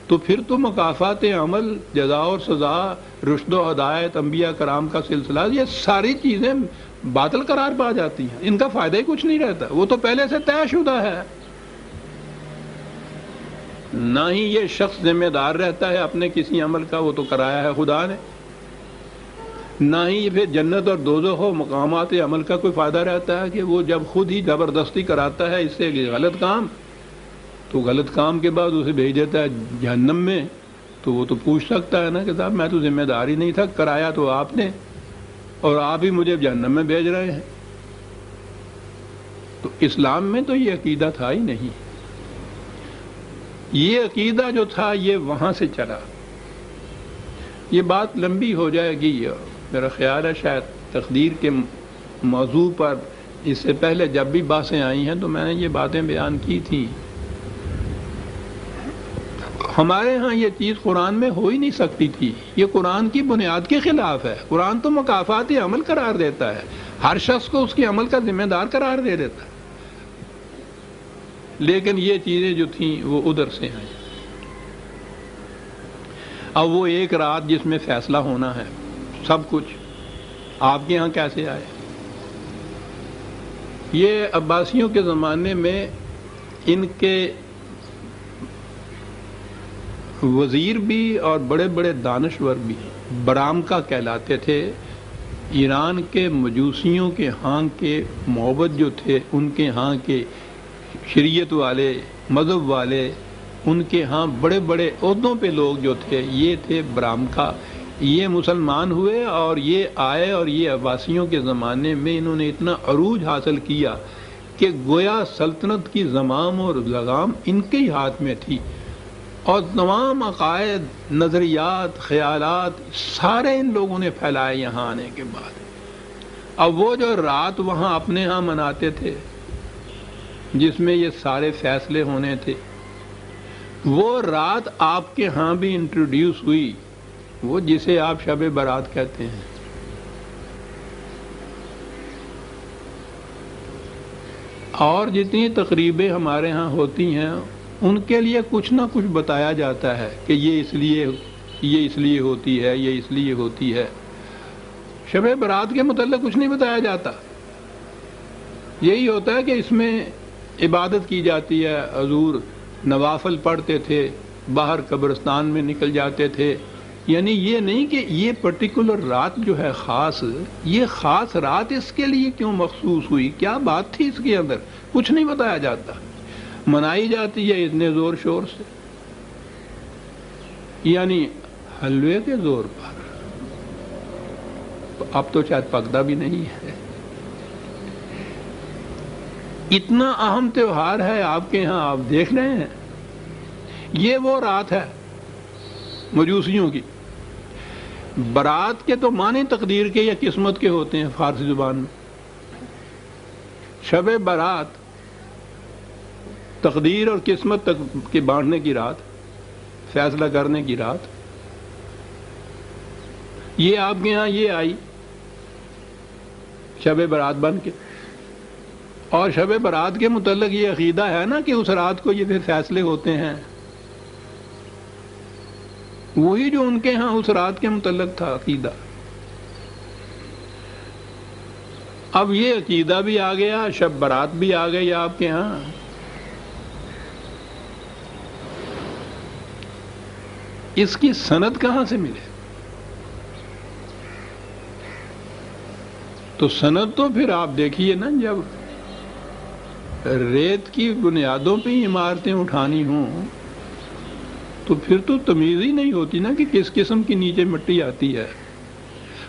تو پھر تو مکافات عمل، جزا اور سزا، رشد و ہدایت، انبیاء کرام کا سلسلہ، یہ ساری چیزیں باطل قرار پا جاتی ہیں، ان کا فائدہ ہی کچھ نہیں رہتا، وہ تو پہلے سے طے شدہ ہے۔ نہ ہی یہ شخص ذمہ دار رہتا ہے اپنے کسی عمل کا، وہ تو کرایا ہے خدا نے، نہ ہی پھر جنت اور دوزخ و مقامات عمل کا کوئی فائدہ رہتا ہے کہ وہ جب خود ہی زبردستی کراتا ہے اس سے غلط کام، تو غلط کام کے بعد اسے بھیج دیتا ہے جہنم میں، تو وہ تو پوچھ سکتا ہے نا کہ صاحب میں تو ذمہ دار ہی نہیں تھا، کرایا تو آپ نے اور آپ ہی مجھے جہنم میں بھیج رہے ہیں۔ تو اسلام میں تو یہ عقیدہ تھا ہی نہیں۔ یہ عقیدہ جو تھا یہ وہاں سے چلا۔ یہ بات لمبی ہو جائے گی، میرا خیال ہے شاید تقدیر کے موضوع پر اس سے پہلے جب بھی باتیں آئی ہیں تو میں نے یہ باتیں بیان کی تھیں۔ ہمارے ہاں یہ چیز قرآن میں ہو ہی نہیں سکتی تھی، یہ قرآن کی بنیاد کے خلاف ہے۔ قرآن تو مکافات عمل قرار دیتا ہے، ہر شخص کو اس کے عمل کا ذمہ دار قرار دے دیتا ہے، لیکن یہ چیزیں جو تھیں وہ ادھر سے آئیں۔ اب وہ ایک رات جس میں فیصلہ ہونا ہے سب کچھ، آپ کے ہاں کیسے آئے؟ یہ عباسیوں کے زمانے میں ان کے وزیر بھی اور بڑے بڑے دانشور بھی برامکا کہلاتے تھے۔ ایران کے مجوسیوں کے ہاں کے معبد جو تھے، ان کے ہاں کے شریعت والے، مذہب والے، ان کے ہاں بڑے بڑے عہدوں پہ لوگ جو تھے یہ تھے برامکا۔ یہ مسلمان ہوئے اور یہ آئے اور یہ عباسیوں کے زمانے میں انہوں نے اتنا عروج حاصل کیا کہ گویا سلطنت کی زمام اور لگام ان کے ہی ہاتھ میں تھی، اور تمام عقائد، نظریات، خیالات سارے ان لوگوں نے پھیلائے یہاں آنے کے بعد۔ اب وہ جو رات وہاں اپنے ہاں مناتے تھے جس میں یہ سارے فیصلے ہونے تھے، وہ رات آپ کے ہاں بھی انٹروڈیوس ہوئی، وہ جسے آپ شب برات کہتے ہیں۔ اور جتنی تقریبیں ہمارے ہاں ہوتی ہیں ان کے لیے کچھ نہ کچھ بتایا جاتا ہے کہ یہ اس لیے ہوتی ہے، یہ اس لیے ہوتی ہے۔ شب برات کے متعلق کچھ نہیں بتایا جاتا، یہی ہوتا ہے کہ اس میں عبادت کی جاتی ہے، حضور نوافل پڑھتے تھے، باہر قبرستان میں نکل جاتے تھے، یعنی یہ نہیں کہ یہ پرٹیکولر رات جو ہے خاص، یہ خاص رات اس کے لیے کیوں مخصوص ہوئی، کیا بات تھی اس کے اندر، کچھ نہیں بتایا جاتا۔ منائی جاتی ہے اتنے زور شور سے، یعنی حلوے کے زور پر، اب تو شاید پکتا بھی نہیں ہے۔ اتنا اہم تہوار ہے آپ کے ہاں، آپ دیکھ رہے ہیں، یہ وہ رات ہے مجوسیوں کی۔ برات کے تو معنی تقدیر کے یا قسمت کے ہوتے ہیں فارسی زبان میں۔ شب برات تقدیر اور قسمت تک کے بانٹنے کی رات، فیصلہ کرنے کی رات، یہ آپ کے ہاں یہ آئی شب برات بن کے۔ اور شب برات کے متعلق یہ عقیدہ ہے نا کہ اس رات کو یہ پھر فیصلے ہوتے ہیں، وہی جو ان کے ہاں اس رات کے متعلق تھا عقیدہ۔ اب یہ عقیدہ بھی آ گیا، شب برات بھی آ گئی آپ کے ہاں۔ اس کی سند کہاں سے ملے؟ تو سند تو پھر آپ دیکھیے نا، جب ریت کی بنیادوں پہ ہی عمارتیں اٹھانی ہوں تو پھر تو تمیز ہی نہیں ہوتی نا کہ کس قسم کی نیچے مٹی آتی ہے۔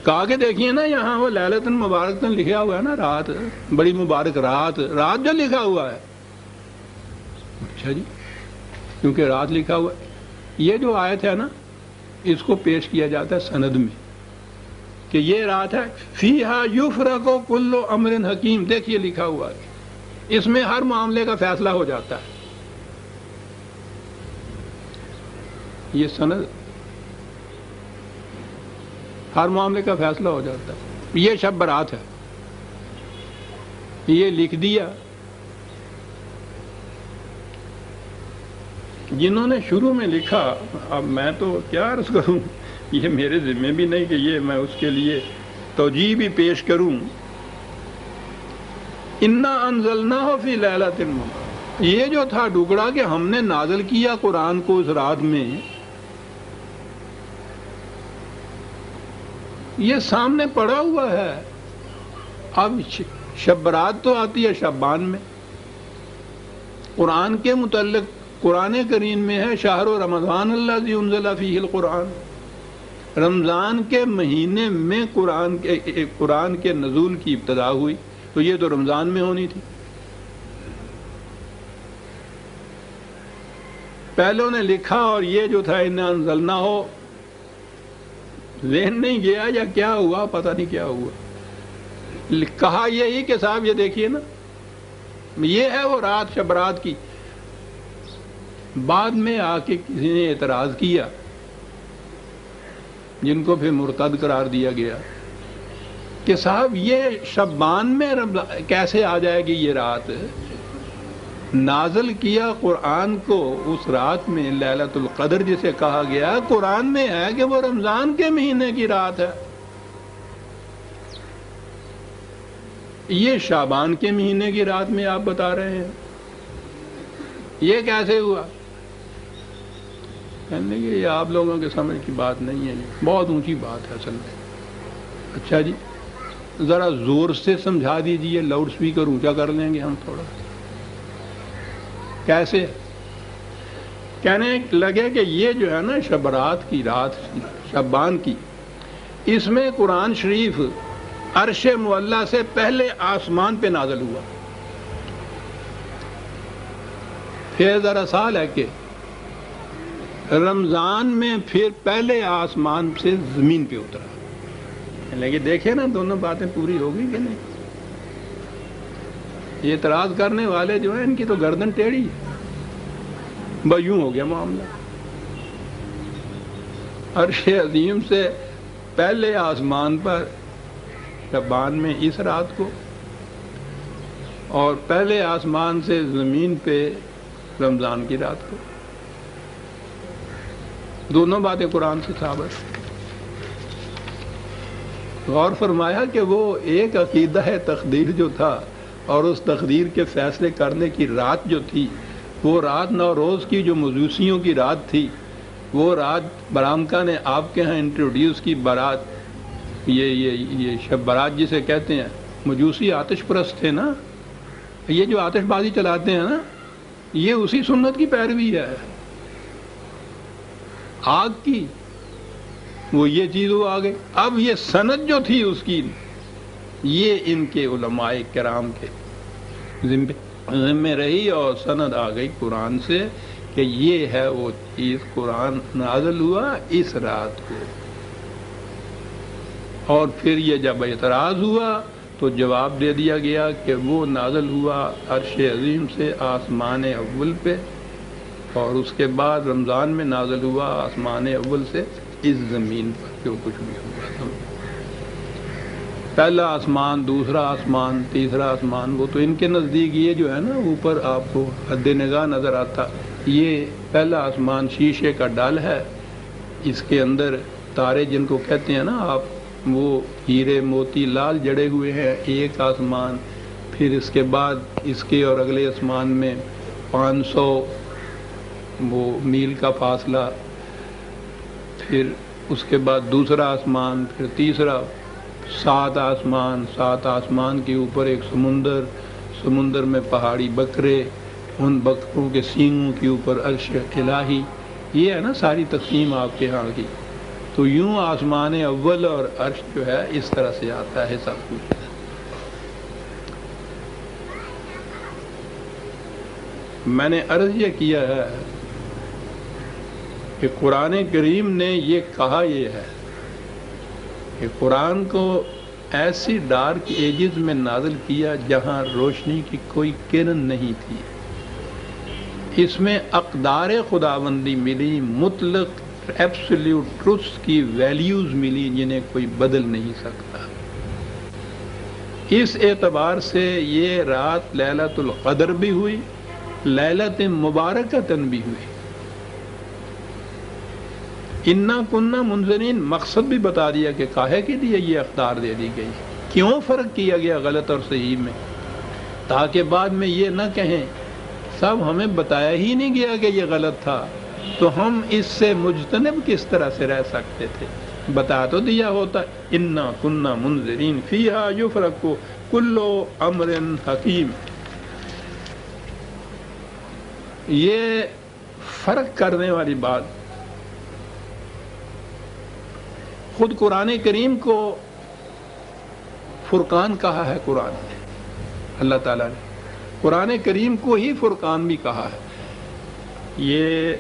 کہا کہ دیکھیے نا یہاں وہ لیلۃ مبارکۃ لکھا ہوا ہے نا، رات، بڑی مبارک رات، رات جو لکھا ہوا ہے، اچھا جی، کیونکہ رات لکھا ہوا ہے، یہ جو آیت ہے نا اس کو پیش کیا جاتا ہے سند میں کہ یہ رات ہے، فیہا یفرق کل امر حکیم، دیکھیے لکھا ہوا ہے، اس میں ہر معاملے کا فیصلہ ہو جاتا ہے، یہ سند، ہر معاملے کا فیصلہ ہو جاتا ہے۔ یہ شب برات ہے، یہ لکھ دیا جنہوں نے شروع میں لکھا۔ اب میں تو کیا عرض کروں، یہ میرے ذمہ بھی نہیں کہ یہ میں اس کے لیے توجیہ بھی پیش کروں۔ انا انزلناہ فی لیلۃ مبارکۃ، یہ جو تھا ٹکڑا کہ ہم نے نازل کیا قرآن کو اس رات میں، یہ سامنے پڑا ہوا ہے۔ اب شب برات تو آتی ہے شعبان میں، قرآن کے متعلق قرآن کریم میں ہے شہر رمضان الذی انزل فیہ القرآن، رمضان کے مہینے میں قرآن کے نزول کی ابتدا ہوئی، تو یہ تو رمضان میں ہونی تھی۔ پہلوں نے لکھا اور یہ جو تھا انا انزلناہ ذہن نہیں گیا یا کیا ہوا، پتہ نہیں کیا ہوا، کہا یہی کہ صاحب یہ دیکھیے نا، یہ ہے وہ رات شب برات کی۔ بعد میں آ کے کسی نے اعتراض کیا، جن کو پھر مرتد قرار دیا گیا، کہ صاحب یہ شعبان میں کیسے آ جائے گی یہ رات؟ نازل کیا قرآن کو اس رات میں، لیلۃ القدر جسے کہا گیا، قرآن میں ہے کہ وہ رمضان کے مہینے کی رات ہے، یہ شعبان کے مہینے کی رات میں آپ بتا رہے ہیں، یہ کیسے ہوا؟ کہنے کہ یہ آپ لوگوں کے سمجھ کی بات نہیں ہے، بہت اونچی بات ہے اصل میں۔ اچھا جی، ذرا زور سے سمجھا دیجئے، لاؤڈ سپیکر اونچا کر لیں گے ہم تھوڑا۔ کیسے؟ کہنے لگے کہ یہ جو ہے نا شبرات کی رات، شعبان کی، اس میں قرآن شریف عرش معلیٰ سے پہلے آسمان پہ نازل ہوا۔ پھر ذرا سال ہے کہ رمضان میں پھر پہلے آسمان سے زمین پہ اترا۔ لیکن دیکھیں نا دونوں باتیں پوری ہو گئی کہ نہیں؟ یہ اعتراض کرنے والے جو ہیں ان کی تو گردن ٹیڑھی ہے، بس یوں ہو گیا معاملہ۔ عرش عظیم سے پہلے آسمان پر شعبان میں اس رات کو، اور پہلے آسمان سے زمین پہ رمضان کی رات کو، دونوں باتیں قرآن سے ثابت۔ غور فرمایا کہ وہ ایک عقیدہ ہے تقدیر جو تھا، اور اس تقدیر کے فیصلے کرنے کی رات جو تھی، وہ رات نوروز کی جو مجوسیوں کی رات تھی، وہ رات برامکا نے آپ کے ہاں انٹروڈیوس کی برات، یہ شب برات جسے کہتے ہیں۔ مجوسی آتش پرست تھے نا، یہ جو آتش بازی چلاتے ہیں نا، یہ اسی سنت کی پیروی ہے، آگ کی، وہ یہ چیز وہ آ گئی۔ اب یہ سند جو تھی اس کی، یہ ان کے علماء کرام کے ذمہ رہی، اور سند آ گئی قرآن سے کہ یہ ہے وہ چیز، قرآن نازل ہوا اس رات کو۔ اور پھر یہ جب اعتراض ہوا تو جواب دے دیا گیا کہ وہ نازل ہوا عرش عظیم سے آسمان اول پہ، اور اس کے بعد رمضان میں نازل ہوا آسمان اول سے اس زمین پر جو کچھ بھی ہوا تھا۔ پہلا آسمان، دوسرا آسمان، تیسرا آسمان، وہ تو ان کے نزدیک یہ جو ہے نا اوپر آپ کو حد نگاہ نظر آتا، یہ پہلا آسمان شیشے کا ڈل ہے، اس کے اندر تارے جن کو کہتے ہیں نا آپ، وہ ہیرے موتی لال جڑے ہوئے ہیں ایک آسمان، پھر اس کے بعد اس کے اور اگلے آسمان میں 500 وہ میل کا فاصلہ، پھر اس کے بعد دوسرا آسمان، پھر تیسرا، 7 آسمان، 7 آسمان کے اوپر ایک سمندر، سمندر میں پہاڑی بکرے، ان بکروں کے سینگوں کے اوپر عرش الہی. یہ ہے نا ساری تقسیم آپ کے ہاں کی. تو یوں آسمان اول اور عرش جو ہے اس طرح سے آتا ہے سب کچھ. میں نے عرض یہ کیا ہے کہ قرآن کریم نے یہ کہا یہ ہے کہ قرآن کو ایسی ڈارک ایجز میں نازل کیا جہاں روشنی کی کوئی کرن نہیں تھی. اس میں اقدار خداوندی ملی، مطلق ایبسلیوٹ ٹروتھس کی ویلیوز ملی جنہیں کوئی بدل نہیں سکتا. اس اعتبار سے یہ رات لیلۃ القدر بھی ہوئی، لیلۃ مبارکۃ بھی ہوئی. انا کننا منذرین مقصد بھی بتا دیا کہ کاہے کے لیے یہ اقدار دے دی گئی، کیوں فرق کیا گیا غلط اور صحیح میں، تاکہ بعد میں یہ نہ کہیں صاحب ہمیں بتایا ہی نہیں گیا کہ یہ غلط تھا، تو ہم اس سے مجتنب کس طرح سے رہ سکتے تھے. بتا تو دیا ہوتا. انا کننا منذرین فیہا یفرق کل امر حکیم. یہ فرق کرنے والی بات خود قرآن کریم کو فرقان کہا ہے. قرآن نے، اللہ تعالیٰ نے قرآن کریم کو ہی فرقان بھی کہا ہے. یہ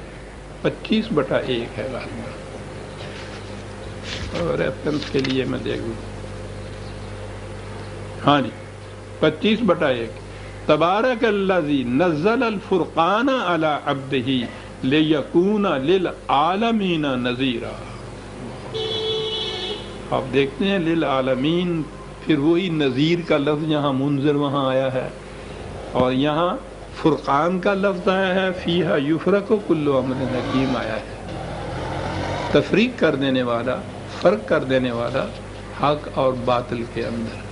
25/1 ہے غالباً، اور ریفرنس کے لیے میں دیکھ لوں. ہاں جی 25/1. تبارک الذی نزل الفرقان علی عبدہ لیکون للعالمین نذیرا. آپ دیکھتے ہیں للعالمین، پھر وہی نذیر کا لفظ یہاں منذر وہاں آیا ہے، اور یہاں فرقان کا لفظ آیا ہے، فیہا یفرق کل امر حکیم آیا ہے، تفریق کر دینے والا، فرق کر دینے والا حق اور باطل کے اندر.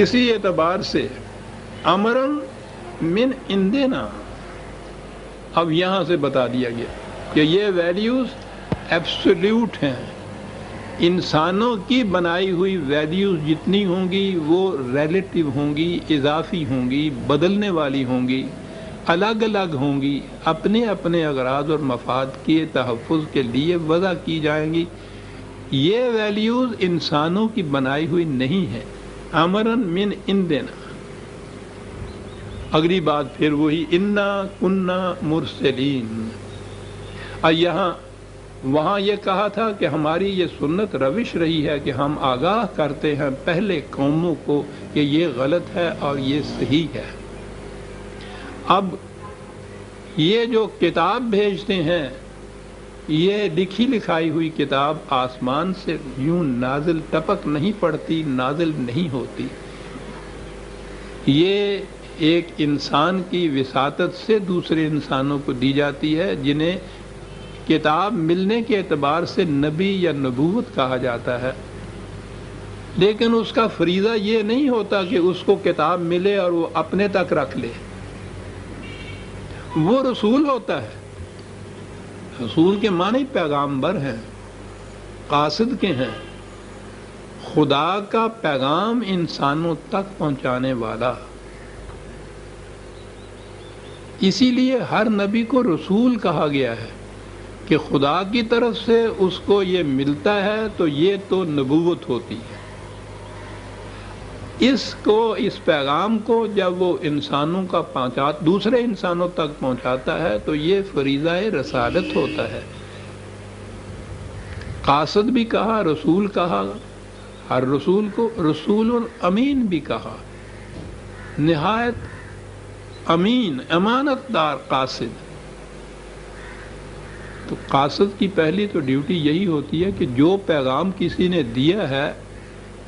اسی اعتبار سے امرن من عندنا، اب یہاں سے بتا دیا گیا کہ یہ ویلیوز ایبسلیوٹ ہیں. انسانوں کی بنائی ہوئی ویلیوز جتنی ہوں گی وہ ریلیٹیو ہوں گی، اضافی ہوں گی، بدلنے والی ہوں گی، الگ الگ ہوں گی، اپنے اپنے اغراض اور مفاد کے تحفظ کے لیے وضع کی جائیں گی. یہ ویلیوز انسانوں کی بنائی ہوئی نہیں ہیں. امرن من عندنا. اگلی بات پھر وہی انا کننا مرسلین. یہاں وہاں یہ کہا تھا کہ ہماری یہ سنت روش رہی ہے کہ ہم آگاہ کرتے ہیں پہلے قوموں کو کہ یہ غلط ہے اور یہ صحیح ہے. اب یہ جو کتاب بھیجتے ہیں، یہ لکھی لکھائی ہوئی کتاب آسمان سے یوں نازل ٹپک نہیں پڑتی، نازل نہیں ہوتی. یہ ایک انسان کی وساطت سے دوسرے انسانوں کو دی جاتی ہے، جنہیں کتاب ملنے کے اعتبار سے نبی یا نبوت کہا جاتا ہے. لیکن اس کا فریضہ یہ نہیں ہوتا کہ اس کو کتاب ملے اور وہ اپنے تک رکھ لے. وہ رسول ہوتا ہے. رسول کے معنی پیغامبر ہیں، قاصد کے ہیں، خدا کا پیغام انسانوں تک پہنچانے والا. اسی لیے ہر نبی کو رسول کہا گیا ہے کہ خدا کی طرف سے اس کو یہ ملتا ہے تو یہ تو نبوت ہوتی ہے. اس پیغام کو جب وہ انسانوں کا دوسرے انسانوں تک پہنچاتا ہے تو یہ فریضہ رسالت ہوتا ہے. قاصد بھی کہا، رسول کہا، ہر رسول کو رسول امین بھی کہا. نہایت امین، امانت دار قاصد. تو قاصد کی پہلی تو ڈیوٹی یہی ہوتی ہے کہ جو پیغام کسی نے دیا ہے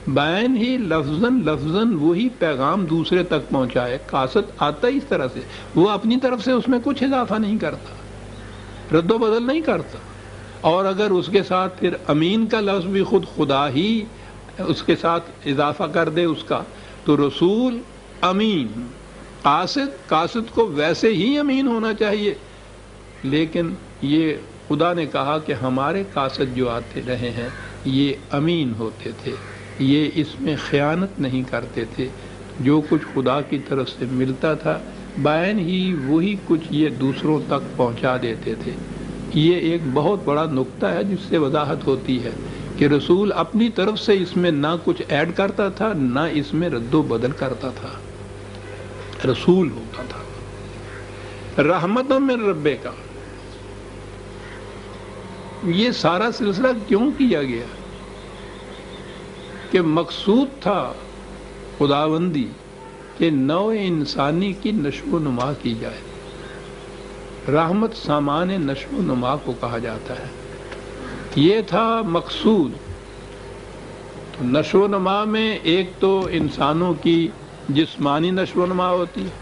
بین ہی لفظاً وہی پیغام دوسرے تک پہنچائے. قاصد آتا ہی اس طرح سے، وہ اپنی طرف سے اس میں کچھ اضافہ نہیں کرتا، رد و بدل نہیں کرتا. اور اگر اس کے ساتھ پھر امین کا لفظ بھی خود خدا ہی اس کے ساتھ اضافہ کر دے اس کا، تو رسول امین، قاصد کو ویسے ہی امین ہونا چاہیے، لیکن یہ خدا نے کہا کہ ہمارے قاصد جو آتے رہے ہیں یہ امین ہوتے تھے، یہ اس میں خیانت نہیں کرتے تھے، جو کچھ خدا کی طرف سے ملتا تھا بعین ہی وہی کچھ یہ دوسروں تک پہنچا دیتے تھے۔ یہ ایک بہت بڑا نقطہ ہے جس سے وضاحت ہوتی ہے کہ رسول اپنی طرف سے اس میں نہ کچھ ایڈ کرتا تھا نہ اس میں رد و بدل کرتا تھا، رسول ہوتا تھا رحمت من ربے کا۔ یہ سارا سلسلہ کیوں کیا گیا؟ کہ مقصود تھا خداوندی کہ نوع انسانی کی نشو و نما کی جائے۔ رحمت سامان نشو و نما کو کہا جاتا ہے، یہ تھا مقصود۔ تو نشو و نما میں ایک تو انسانوں کی جسمانی نشو و نما ہوتی ہے،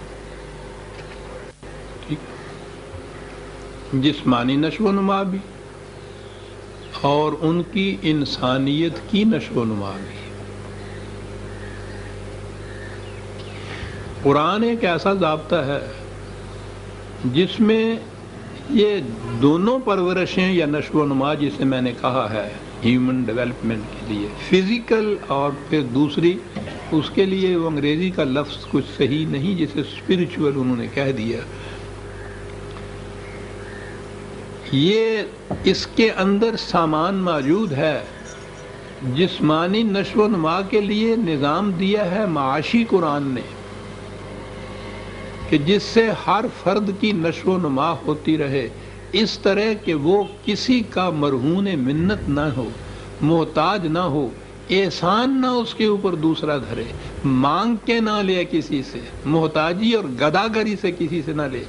ٹھیک، جسمانی نشو و نما بھی، اور ان کی انسانیت کی نشو و نما بھی۔ قرآن ایک ایسا ضابطہ ہے جس میں یہ دونوں پرورشیں یا نشو و نما جسے میں نے کہا ہے ہیومن ڈیولپمنٹ کے لیے، فزیکل، اور پھر دوسری اس کے لیے وہ انگریزی کا لفظ کچھ صحیح نہیں جسے اسپرچول انہوں نے کہہ دیا، یہ اس کے اندر سامان موجود ہے۔ جسمانی نشو و نما کے لیے نظام دیا ہے معاشی قرآن نے کہ جس سے ہر فرد کی نشو و نما ہوتی رہے، اس طرح کہ وہ کسی کا مرہون منت نہ ہو، محتاج نہ ہو، احسان نہ اس کے اوپر دوسرا دھرے، مانگ کے نہ لے کسی سے، محتاجی اور گداگری سے کسی سے نہ لے۔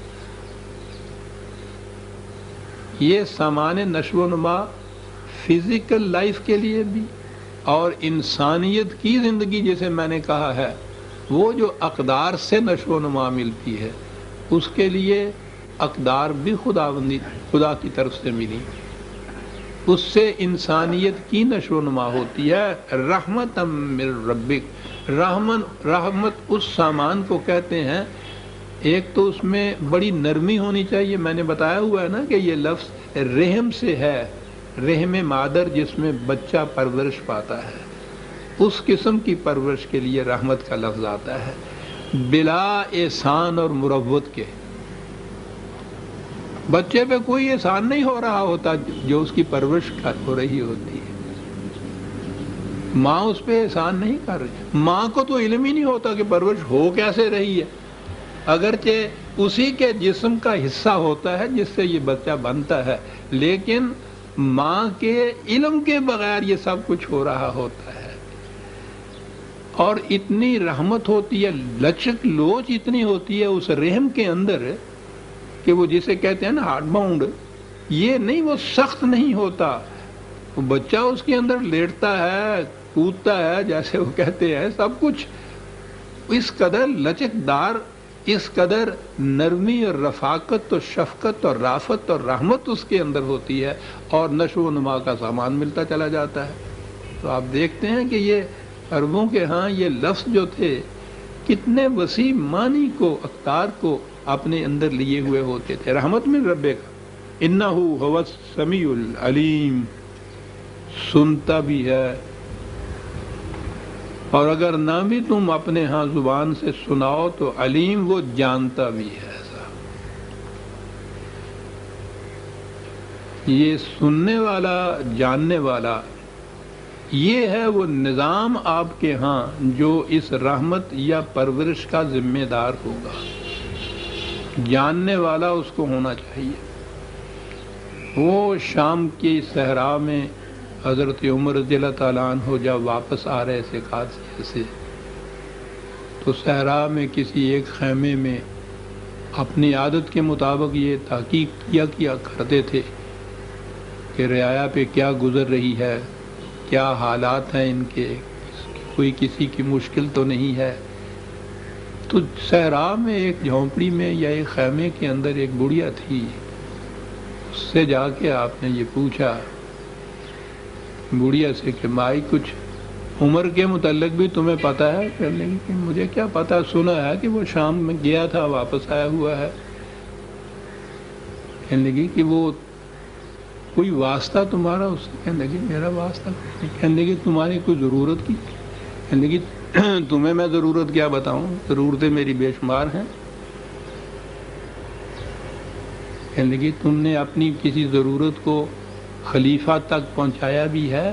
یہ سامان نشو و نما فزیکل لائف کے لیے بھی، اور انسانیت کی زندگی جسے میں نے کہا ہے وہ جو اقدار سے نشو و نما ملتی ہے، اس کے لیے اقدار بھی خدا کی طرف سے ملی، اس سے انسانیت کی نشو و نما ہوتی ہے۔ رحمت من ربک، رحمت اس سامان کو کہتے ہیں، ایک تو اس میں بڑی نرمی ہونی چاہیے، میں نے بتایا ہوا ہے نا کہ یہ لفظ رحم سے ہے، رحم مادر جس میں بچہ پرورش پاتا ہے، اس قسم کی پرورش کے لیے رحمت کا لفظ آتا ہے، بلا احسان اور مروت کے۔ بچے پہ کوئی احسان نہیں ہو رہا ہوتا جو اس کی پرورش ہو رہی ہوتی ہے، ماں اس پہ احسان نہیں کر رہی، ماں کو تو علم ہی نہیں ہوتا کہ پرورش ہو کیسے رہی ہے، اگرچہ اسی کے جسم کا حصہ ہوتا ہے جس سے یہ بچہ بنتا ہے، لیکن ماں کے علم کے بغیر یہ سب کچھ ہو رہا ہوتا ہے۔ اور اتنی رحمت ہوتی ہے، لچک لوچ اتنی ہوتی ہے اس رحم کے اندر کہ وہ جسے کہتے ہیں نا ہارڈ باؤنڈ، یہ نہیں، وہ سخت نہیں ہوتا، وہ بچہ اس کے اندر لیٹتا ہے، کودتا ہے، جیسے وہ کہتے ہیں، سب کچھ اس قدر لچک دار، اس قدر نرمی اور رفاقت اور شفقت اور رافت اور رحمت اس کے اندر ہوتی ہے، اور نشو و نما کا سامان ملتا چلا جاتا ہے۔ تو آپ دیکھتے ہیں کہ یہ عربوں کے ہاں یہ لفظ جو تھے کتنے وسیع معنی کو، اقدار کو اپنے اندر لیے ہوئے ہوتے تھے۔ رحمت من ربے کا، انہ هو السمیع العلیم، سنتا بھی ہے، اور اگر نہ بھی تم اپنے ہاں زبان سے سناؤ تو علیم، وہ جانتا بھی ہے۔ یہ سننے والا، جاننے والا، یہ ہے وہ نظام آپ کے ہاں جو اس رحمت یا پرورش کا ذمہ دار ہوگا، جاننے والا اس کو ہونا چاہیے۔ وہ شام کی صحرا میں حضرت عمر رضی اللہ تعالیٰ عنہ جب واپس آ رہے تھے قادسیہ سے، تو صحرا میں کسی ایک خیمے میں اپنی عادت کے مطابق یہ تحقیق کیا کرتے تھے کہ رعایا پہ کیا گزر رہی ہے، کیا حالات ہیں ان کے، کوئی کسی کی مشکل تو نہیں ہے۔ تو صحرا میں ایک جھونپڑی میں یا ایک خیمے کے اندر ایک بڑھیا تھی، اس سے جا کے آپ نے یہ پوچھا بڑھیا سے کہ مائی کچھ عمر کے متعلق بھی تمہیں پتہ ہے؟ کہنے لگی کہ مجھے کیا پتہ، سنا ہے کہ وہ شام میں گیا تھا واپس آیا ہوا ہے۔ کہنے لگی کہ وہ کوئی واسطہ تمہارا اس سے؟ کہنے لگی میرا واسطہ نہیں۔ کہنے لگی تمہاری کوئی ضرورت کی؟ کہنے لگی تمہیں میں ضرورت کیا بتاؤں، ضرورتیں میری بے شمار ہیں۔ کہنے لگی تم نے اپنی کسی ضرورت کو خلیفہ تک پہنچایا بھی ہے؟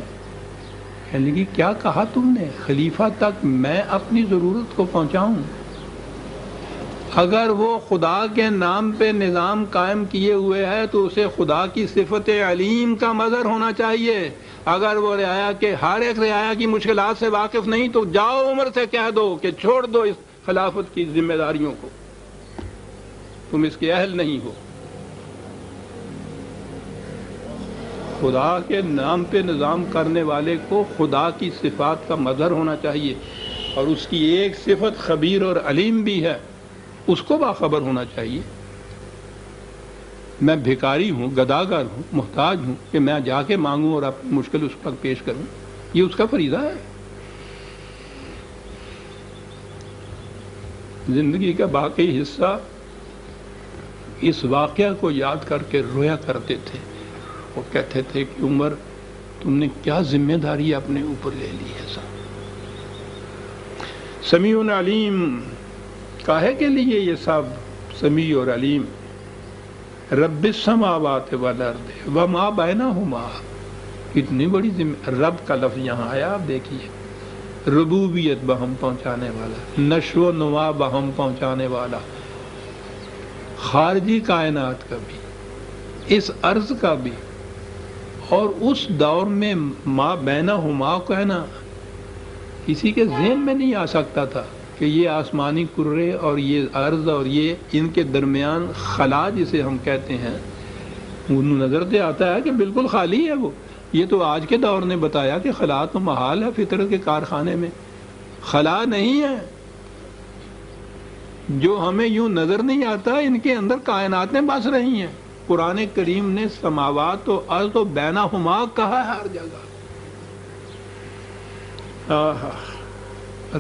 کہنے لگی کیا کہا تم نے؟ خلیفہ تک میں اپنی ضرورت کو پہنچاؤں؟ اگر وہ خدا کے نام پہ نظام قائم کیے ہوئے ہے تو اسے خدا کی صفت علیم کا مظہر ہونا چاہیے۔ اگر وہ رعایا کے ہر ایک رعایا کی مشکلات سے واقف نہیں تو جاؤ عمر سے کہہ دو کہ چھوڑ دو اس خلافت کی ذمہ داریوں کو، تم اس کے اہل نہیں ہو۔ خدا کے نام پہ نظام کرنے والے کو خدا کی صفات کا مظہر ہونا چاہیے، اور اس کی ایک صفت خبیر اور علیم بھی ہے، اس کو باخبر ہونا چاہیے۔ میں بھکاری ہوں، گداگر ہوں، محتاج ہوں کہ میں جا کے مانگوں اور اپنی مشکل اس پر پیش کروں، یہ اس کا فریضہ ہے۔ زندگی کا باقی حصہ اس واقعہ کو یاد کر کے رویا کرتے تھے۔ وہ کہتے تھے کہ عمر تم نے کیا ذمہ داری اپنے اوپر لے لی ہے صاحب۔ سمیع علیم کاہے کے لیے یہ سب سمیع اور علیم؟ رب السماوات والارض وما بینہما، کتنی بڑی ذمہ، رب کا لفظ یہاں آیا، آپ دیکھیے، ربوبیت بہم پہنچانے والا، نشو و نما بہم پہنچانے والا، خارجی کائنات کا بھی، اس عرض کا بھی، اور اس دور میں ما بینہما کہنا کسی کے ذہن میں نہیں آ سکتا تھا کہ یہ آسمانی کرے اور یہ عرض اور یہ ان کے درمیان خلا جسے ہم کہتے ہیں، نظر سے آتا ہے کہ بالکل خالی ہے وہ۔ یہ تو آج کے دور نے بتایا کہ خلا تو محال ہے، فطرت کے کارخانے میں خلا نہیں ہے۔ جو ہمیں یوں نظر نہیں آتا ان کے اندر کائناتیں بس رہی ہیں۔ قرآن کریم نے سماوات و ارض و بینہما کہا ہے ہر جگہ۔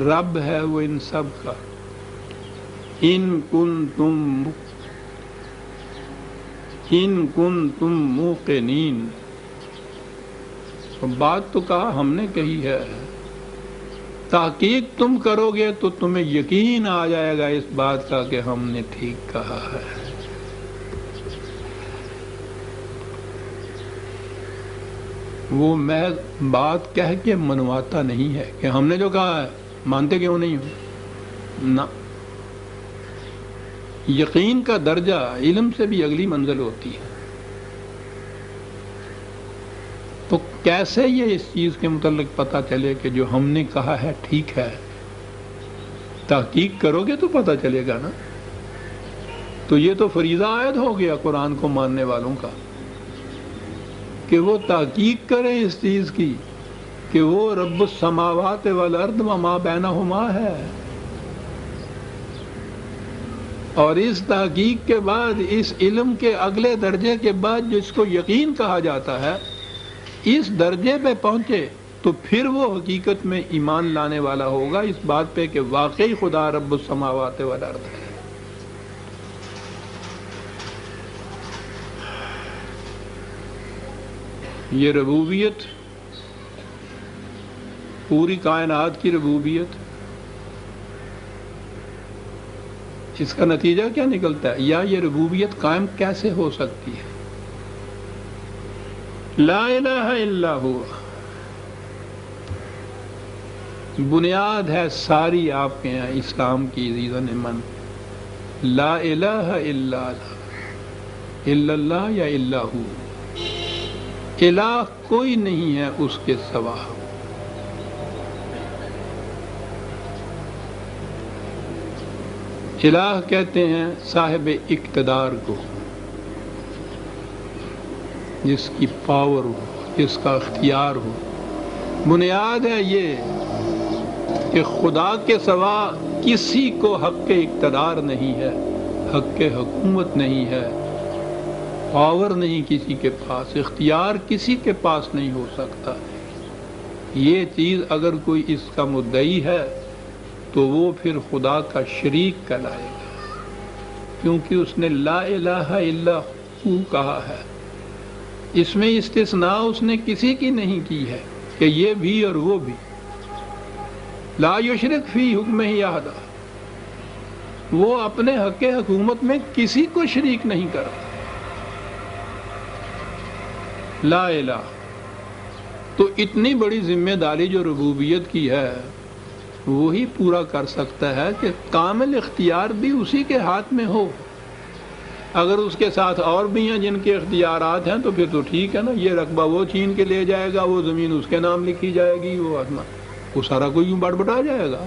رب ہے وہ ان سب کا۔ ان کنتم موقنین، بات تو کہا ہم نے کہی ہے، تحقیق تم کرو گے تو تمہیں یقین آ جائے گا اس بات کا کہ ہم نے ٹھیک کہا ہے۔ وہ محض بات کہہ کے منواتا نہیں ہے کہ ہم نے جو کہا ہے مانتے کیوں نہیں ہو، نہ، یقین کا درجہ علم سے بھی اگلی منزل ہوتی ہے۔ تو کیسے یہ اس چیز کے متعلق پتہ چلے کہ جو ہم نے کہا ہے ٹھیک ہے؟ تحقیق کرو گے تو پتہ چلے گا نا۔ تو یہ تو فریضہ عائد ہو گیا قرآن کو ماننے والوں کا کہ وہ تحقیق کریں اس چیز کی کہ وہ رب السماوات والارض وما بینہما ہے، اور اس تحقیق کے بعد، اس علم کے اگلے درجے کے بعد جس کو یقین کہا جاتا ہے، اس درجے پہ پہنچے تو پھر وہ حقیقت میں ایمان لانے والا ہوگا اس بات پہ کہ واقعی خدا رب السماوات والارض ہے۔ یہ ربوبیت، پوری کائنات کی ربوبیت، اس کا نتیجہ کیا نکلتا ہے، یا یہ ربوبیت قائم کیسے ہو سکتی ہے؟ لا الہ الا ہوا بنیاد ہے ساری آپ کے یہاں اسلام کی عزیزان من۔ لا الہ الا اللہ یا الا ہو، الہ کوئی نہیں ہے اس کے سوا۔ الہ کہتے ہیں صاحب اقتدار کو، جس کی پاور ہو، جس کا اختیار ہو۔ بنیاد ہے یہ کہ خدا کے سوا کسی کو حق اقتدار نہیں ہے، حق حکومت نہیں ہے، پاور نہیں کسی کے پاس، اختیار کسی کے پاس نہیں ہو سکتا۔ یہ چیز اگر کوئی اس کا مدعی ہے تو وہ پھر خدا کا شریک کہلائے گا، کیونکہ اس نے لا الہ الا ہو کہا ہے۔ اس میں استثناء اس نے کسی کی نہیں کی ہے کہ یہ بھی اور وہ بھی۔ لا یشرک فی حکمہ احد، وہ اپنے حق حکومت میں کسی کو شریک نہیں کرتا۔ لا الہ، تو اتنی بڑی ذمہ داری جو ربوبیت کی ہے وہی پورا کر سکتا ہے کہ کامل اختیار بھی اسی کے ہاتھ میں ہو۔ اگر اس کے ساتھ اور بھی ہیں جن کے اختیارات ہیں تو پھر تو ٹھیک ہے نا، یہ رقبہ وہ چھین کے لے جائے گا، وہ زمین اس کے نام لکھی جائے گی، وہ سارا کوئی یوں بڑبڑا جائے گا۔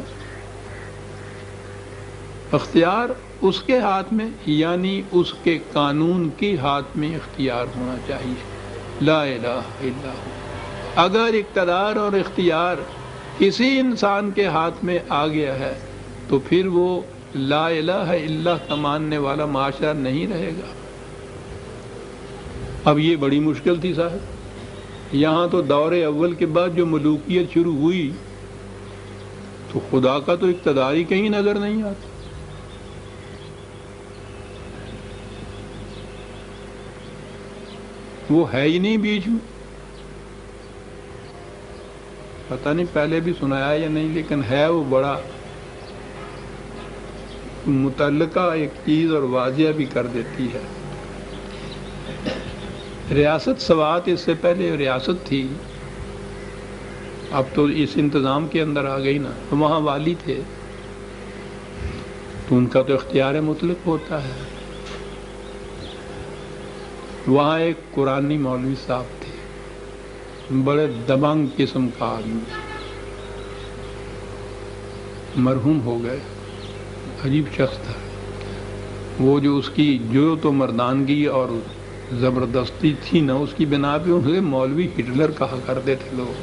اختیار اس کے ہاتھ میں، یعنی اس کے قانون کے ہاتھ میں اختیار ہونا چاہیے۔ لا الہ الا ہو۔ اگر اقتدار اور اختیار کسی انسان کے ہاتھ میں آ گیا ہے تو پھر وہ لا الہ الا کا ماننے والا معاشرہ نہیں رہے گا۔ اب یہ بڑی مشکل تھی صاحب، یہاں تو دور اول کے بعد جو ملوکیت شروع ہوئی تو خدا کا تو اقتدار ہی کہیں نظر نہیں آتا۔ وہ ہے ہی نہیں بیچ میں۔ پتہ نہیں پہلے بھی سنایا یا نہیں، لیکن ہے وہ بڑا متعلقہ ایک چیز اور واضح بھی کر دیتی ہے۔ ریاست سوات اس سے پہلے ریاست تھی، اب تو اس انتظام کے اندر آ گئی نا، تو وہاں والی تھے تو ان کا تو اختیار مطلق ہوتا ہے۔ وہاں ایک قرآنی مولوی صاحب تھے، بڑے دبنگ قسم کا آدمی، مرحوم ہو گئے، عجیب شخص تھا وہ، جو اس کی جو تو مردانگی اور زبردستی تھی نا، اس کی بنا پہ اسے مولوی ہٹلر کہا کرتے تھے لوگ۔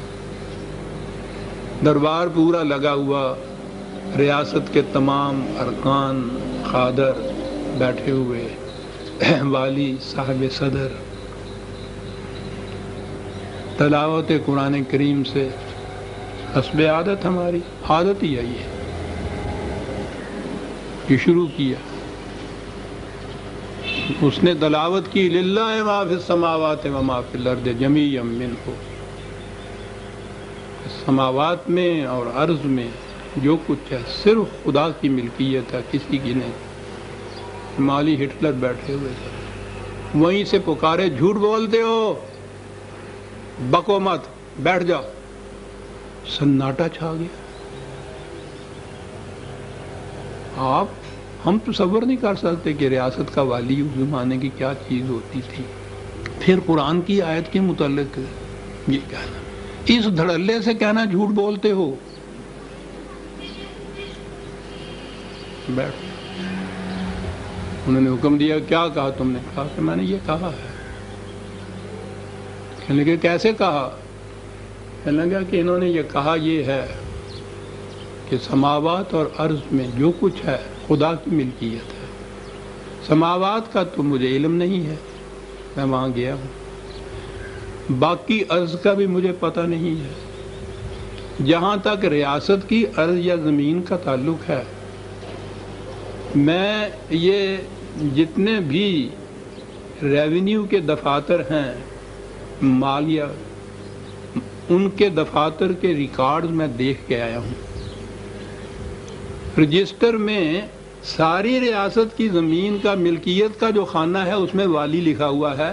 دربار پورا لگا ہوا، ریاست کے تمام ارکان قادر بیٹھے ہوئے، والی صاحب صدر، تلاوت قرآن کریم سے حسب عادت، ہماری عادت ہی ہے یہ شروع کیا۔ اس نے تلاوت کی للہ ما فی السماوات و ما فی الارض جمیعا منہ، سماوات میں اور ارض میں جو کچھ ہے صرف خدا کی ملکیت ہے، کسی کی نہیں۔ مالی ہٹلر بیٹھے ہوئے تھے، وہیں سے پکارے جھوٹ بولتے ہو، بکو مت، بیٹھ جاؤ۔ سناٹا چھا گیا۔ ہم تصور نہیں کر سکتے کہ ریاست کا والی اس زمانے کی کیا چیز ہوتی تھی۔ پھر قرآن کی آیت کے متعلق یہ کہنا، اس دھڑلے سے کہنا جھوٹ بولتے ہو، بیٹھ۔ انہوں نے حکم دیا، کیا کہا تم نے؟ کہا کہ میں نے یہ کہا ہے۔ کہنے لگے کیسے کہا؟ کہنے لگا کہ انہوں نے یہ کہا یہ ہے کہ سماوات اور ارض میں جو کچھ ہے خدا کی ملکیت ہے۔ سماوات کا تو مجھے علم نہیں ہے، میں وہاں گیا ہوں، باقی ارض کا بھی مجھے پتہ نہیں ہے۔ جہاں تک ریاست کی ارض یا زمین کا تعلق ہے، میں یہ جتنے بھی ریونیو کے دفاتر ہیں، مالیہ، ان کے دفاتر کے ریکارڈز میں دیکھ کے آیا ہوں۔ رجسٹر میں ساری ریاست کی زمین کا ملکیت کا جو خانہ ہے اس میں والی لکھا ہوا ہے،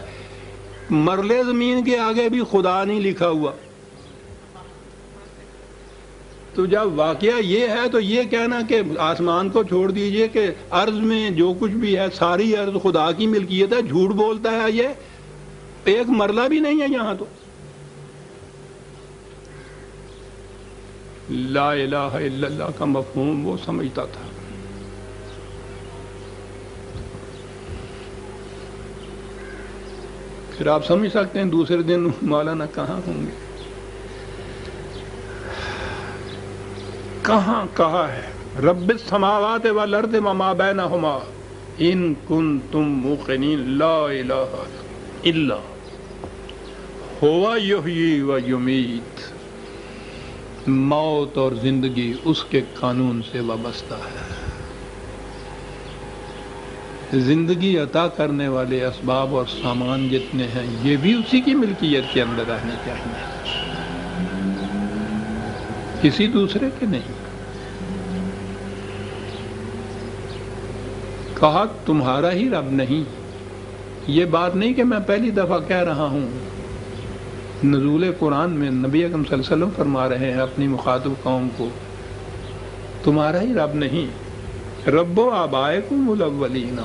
مرلے زمین کے آگے بھی خدا نہیں لکھا ہوا۔ تو جب واقعہ یہ ہے تو یہ کہنا کہ آسمان کو چھوڑ دیجئے کہ ارض میں جو کچھ بھی ہے ساری ارض خدا کی ملکیت ہے، جھوٹ بولتا ہے، یہ ایک مرلہ بھی نہیں ہے یہاں تو۔ لا الہ الا اللہ کا مفہوم وہ سمجھتا تھا۔ پھر آپ سمجھ سکتے ہیں دوسرے دن مولانا کہاں ہوں گے، کہاں کہا ہے رب السماوات والارض وما بینہما، ان کنتم موقنین لا الہ الا ہوا یحیی و یمیت، موت اور زندگی اس کے قانون سے وابستہ ہے۔ زندگی عطا کرنے والے اسباب اور سامان جتنے ہیں یہ بھی اسی کی ملکیت کے اندر رہنے چاہیے، کسی دوسرے کے نہیں۔ کہا تمہارا ہی رب نہیں؟ یہ بات نہیں کہ میں پہلی دفعہ کہہ رہا ہوں، نزول قرآن میں نبی اکرم صلی اللہ علیہ وسلم فرما رہے ہیں اپنی مخاطب قوم کو، تمہارا ہی رب نہیں، رب و آبائکم الاولین،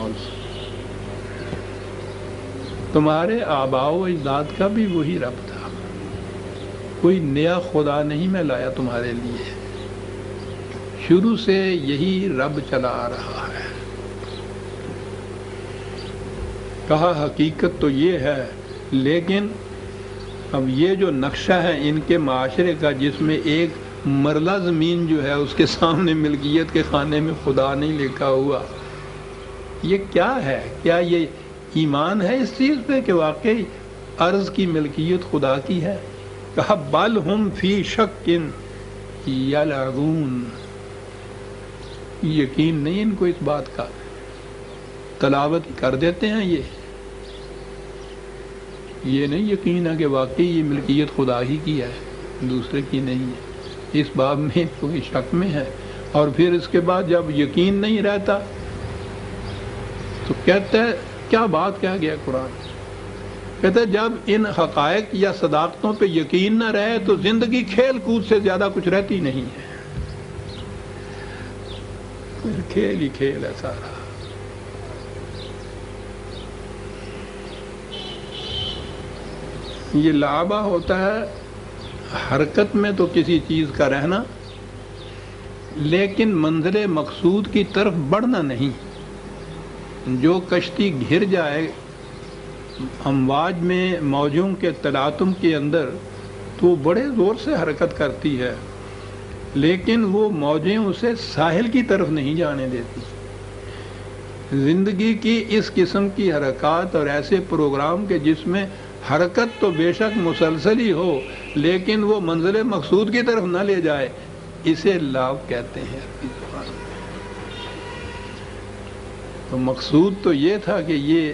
تمہارے آباء و اجداد کا بھی وہی رب تھا، کوئی نیا خدا نہیں میں لایا تمہارے لیے، شروع سے یہی رب چلا آ رہا ہے۔ کہا حقیقت تو یہ ہے، لیکن اب یہ جو نقشہ ہے ان کے معاشرے کا جس میں ایک مرلہ زمین جو ہے اس کے سامنے ملکیت کے خانے میں خدا نہیں لکھا ہوا، یہ کیا ہے؟ کیا یہ ایمان ہے اس چیز پہ کہ واقعی ارض کی ملکیت خدا کی ہے؟ کہا بل ہم فی شک یلعبون، یقین نہیں ان کو اس بات کا، تلاوت کر دیتے ہیں یہ نہیں یقین ہے کہ واقعی یہ ملکیت خدا ہی کی ہے، دوسرے کی نہیں ہے، اس باب میں کوئی شک میں ہے۔ اور پھر اس کے بعد جب یقین نہیں رہتا تو کہتا ہے کیا بات کہہ گیا قرآن، کہتا ہے جب ان حقائق یا صداقتوں پہ یقین نہ رہے تو زندگی کھیل کود سے زیادہ کچھ رہتی نہیں ہے، پھر کھیل ہی کھیل ہے سارا۔ یہ لعبہ ہوتا ہے حرکت میں تو کسی چیز کا رہنا، لیکن منزل مقصود کی طرف بڑھنا نہیں۔ جو کشتی گھر جائے امواج میں موجوں کے تلاطم کے اندر تو وہ بڑے زور سے حرکت کرتی ہے، لیکن وہ موجیں اسے ساحل کی طرف نہیں جانے دیتی۔ زندگی کی اس قسم کی حرکات اور ایسے پروگرام کے جس میں حرکت تو بے شک مسلسل ہی ہو لیکن وہ منزل مقصود کی طرف نہ لے جائے، اسے لعب کہتے ہیں عربی زبان میں۔ تو مقصود تو یہ تھا کہ یہ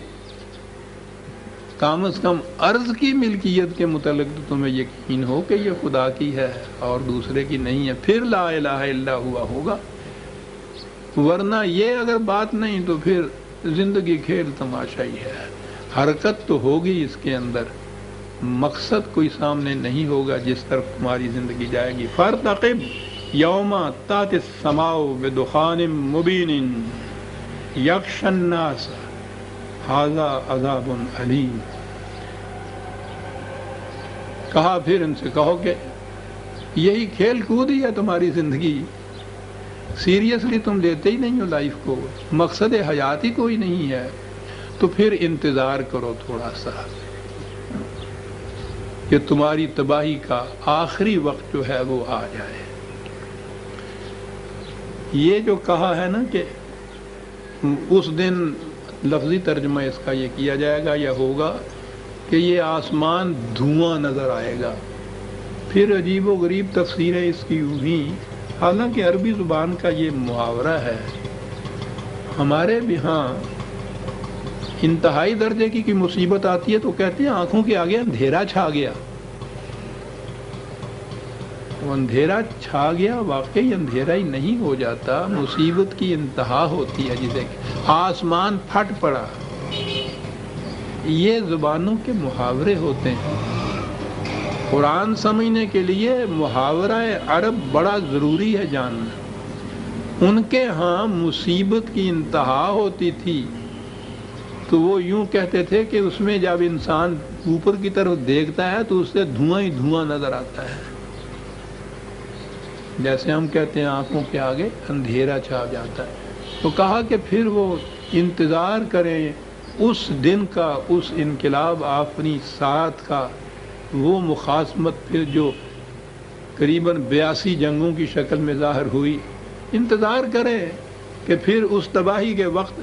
کم از کم عرض کی ملکیت کے متعلق تو تمہیں یقین ہو کہ یہ خدا کی ہے اور دوسرے کی نہیں ہے، پھر لا الہ الا ہوا ہوگا، ورنہ یہ اگر بات نہیں تو پھر زندگی کھیل تماشا ہی ہے۔ حرکت تو ہوگی اس کے اندر، مقصد کوئی سامنے نہیں ہوگا جس طرف تمہاری زندگی جائے گی۔ فارتقب یوم تأتی السماء بدخان مبین یغشی الناس ھذا عذاب علیم۔ کہا پھر ان سے کہو کہ یہی کھیل کود ہی ہے تمہاری زندگی، سیریسلی تم لیتے ہی نہیں ہو لائف کو، مقصد حیات ہی کوئی نہیں ہے، تو پھر انتظار کرو تھوڑا سا کہ تمہاری تباہی کا آخری وقت جو ہے وہ آ جائے۔ یہ جو کہا ہے نا کہ اس دن، لفظی ترجمہ اس کا یہ کیا جائے گا یا ہوگا کہ یہ آسمان دھواں نظر آئے گا، پھر عجیب و غریب تفسیر ہے اس کی ہوئی، حالانکہ عربی زبان کا یہ محاورہ ہے۔ ہمارے بھی ہاں انتہائی درجے کی مصیبت آتی ہے تو کہتے ہیں آنکھوں کے آگے اندھیرا چھا گیا، وہ اندھیرا چھا گیا واقعی اندھیرا ہی نہیں ہو جاتا، مصیبت کی انتہا ہوتی ہے، جسے آسمان پھٹ پڑا۔ یہ زبانوں کے محاورے ہوتے ہیں، قرآن سمجھنے کے لیے محاورہ عرب بڑا ضروری ہے جاننا۔ ان کے ہاں مصیبت کی انتہا ہوتی تھی تو وہ یوں کہتے تھے کہ اس میں جب انسان اوپر کی طرف دیکھتا ہے تو اس سے دھواں ہی دھواں نظر آتا ہے، جیسے ہم کہتے ہیں آنکھوں کے آگے اندھیرا چھا جاتا ہے۔ تو کہا کہ پھر وہ انتظار کریں اس دن کا، اس انقلاب آفریں ساعت کا، وہ مخاصمت پھر جو قریباً 82 جنگوں کی شکل میں ظاہر ہوئی، انتظار کریں کہ پھر اس تباہی کے وقت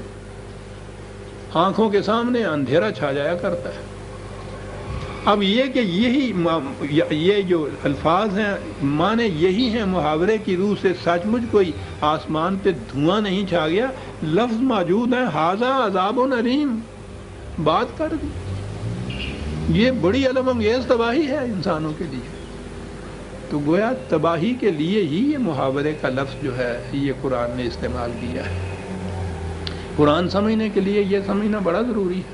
آنکھوں کے سامنے اندھیرا چھا جایا کرتا ہے۔ اب یہ کہ یہ جو الفاظ ہیں معنی یہی ہیں محاورے کی روح سے، سچ مچ کوئی آسمان پہ دھواں نہیں چھا گیا، لفظ موجود ہیں، ھذا عذاب علیم، بات کر دی۔ یہ بڑی علم انگیز تباہی ہے انسانوں کے لیے۔ تو گویا تباہی کے لیے ہی یہ محاورے کا لفظ جو ہے یہ قرآن نے استعمال کیا ہے۔ قرآن سمجھنے کے لیے یہ سمجھنا بڑا ضروری ہے۔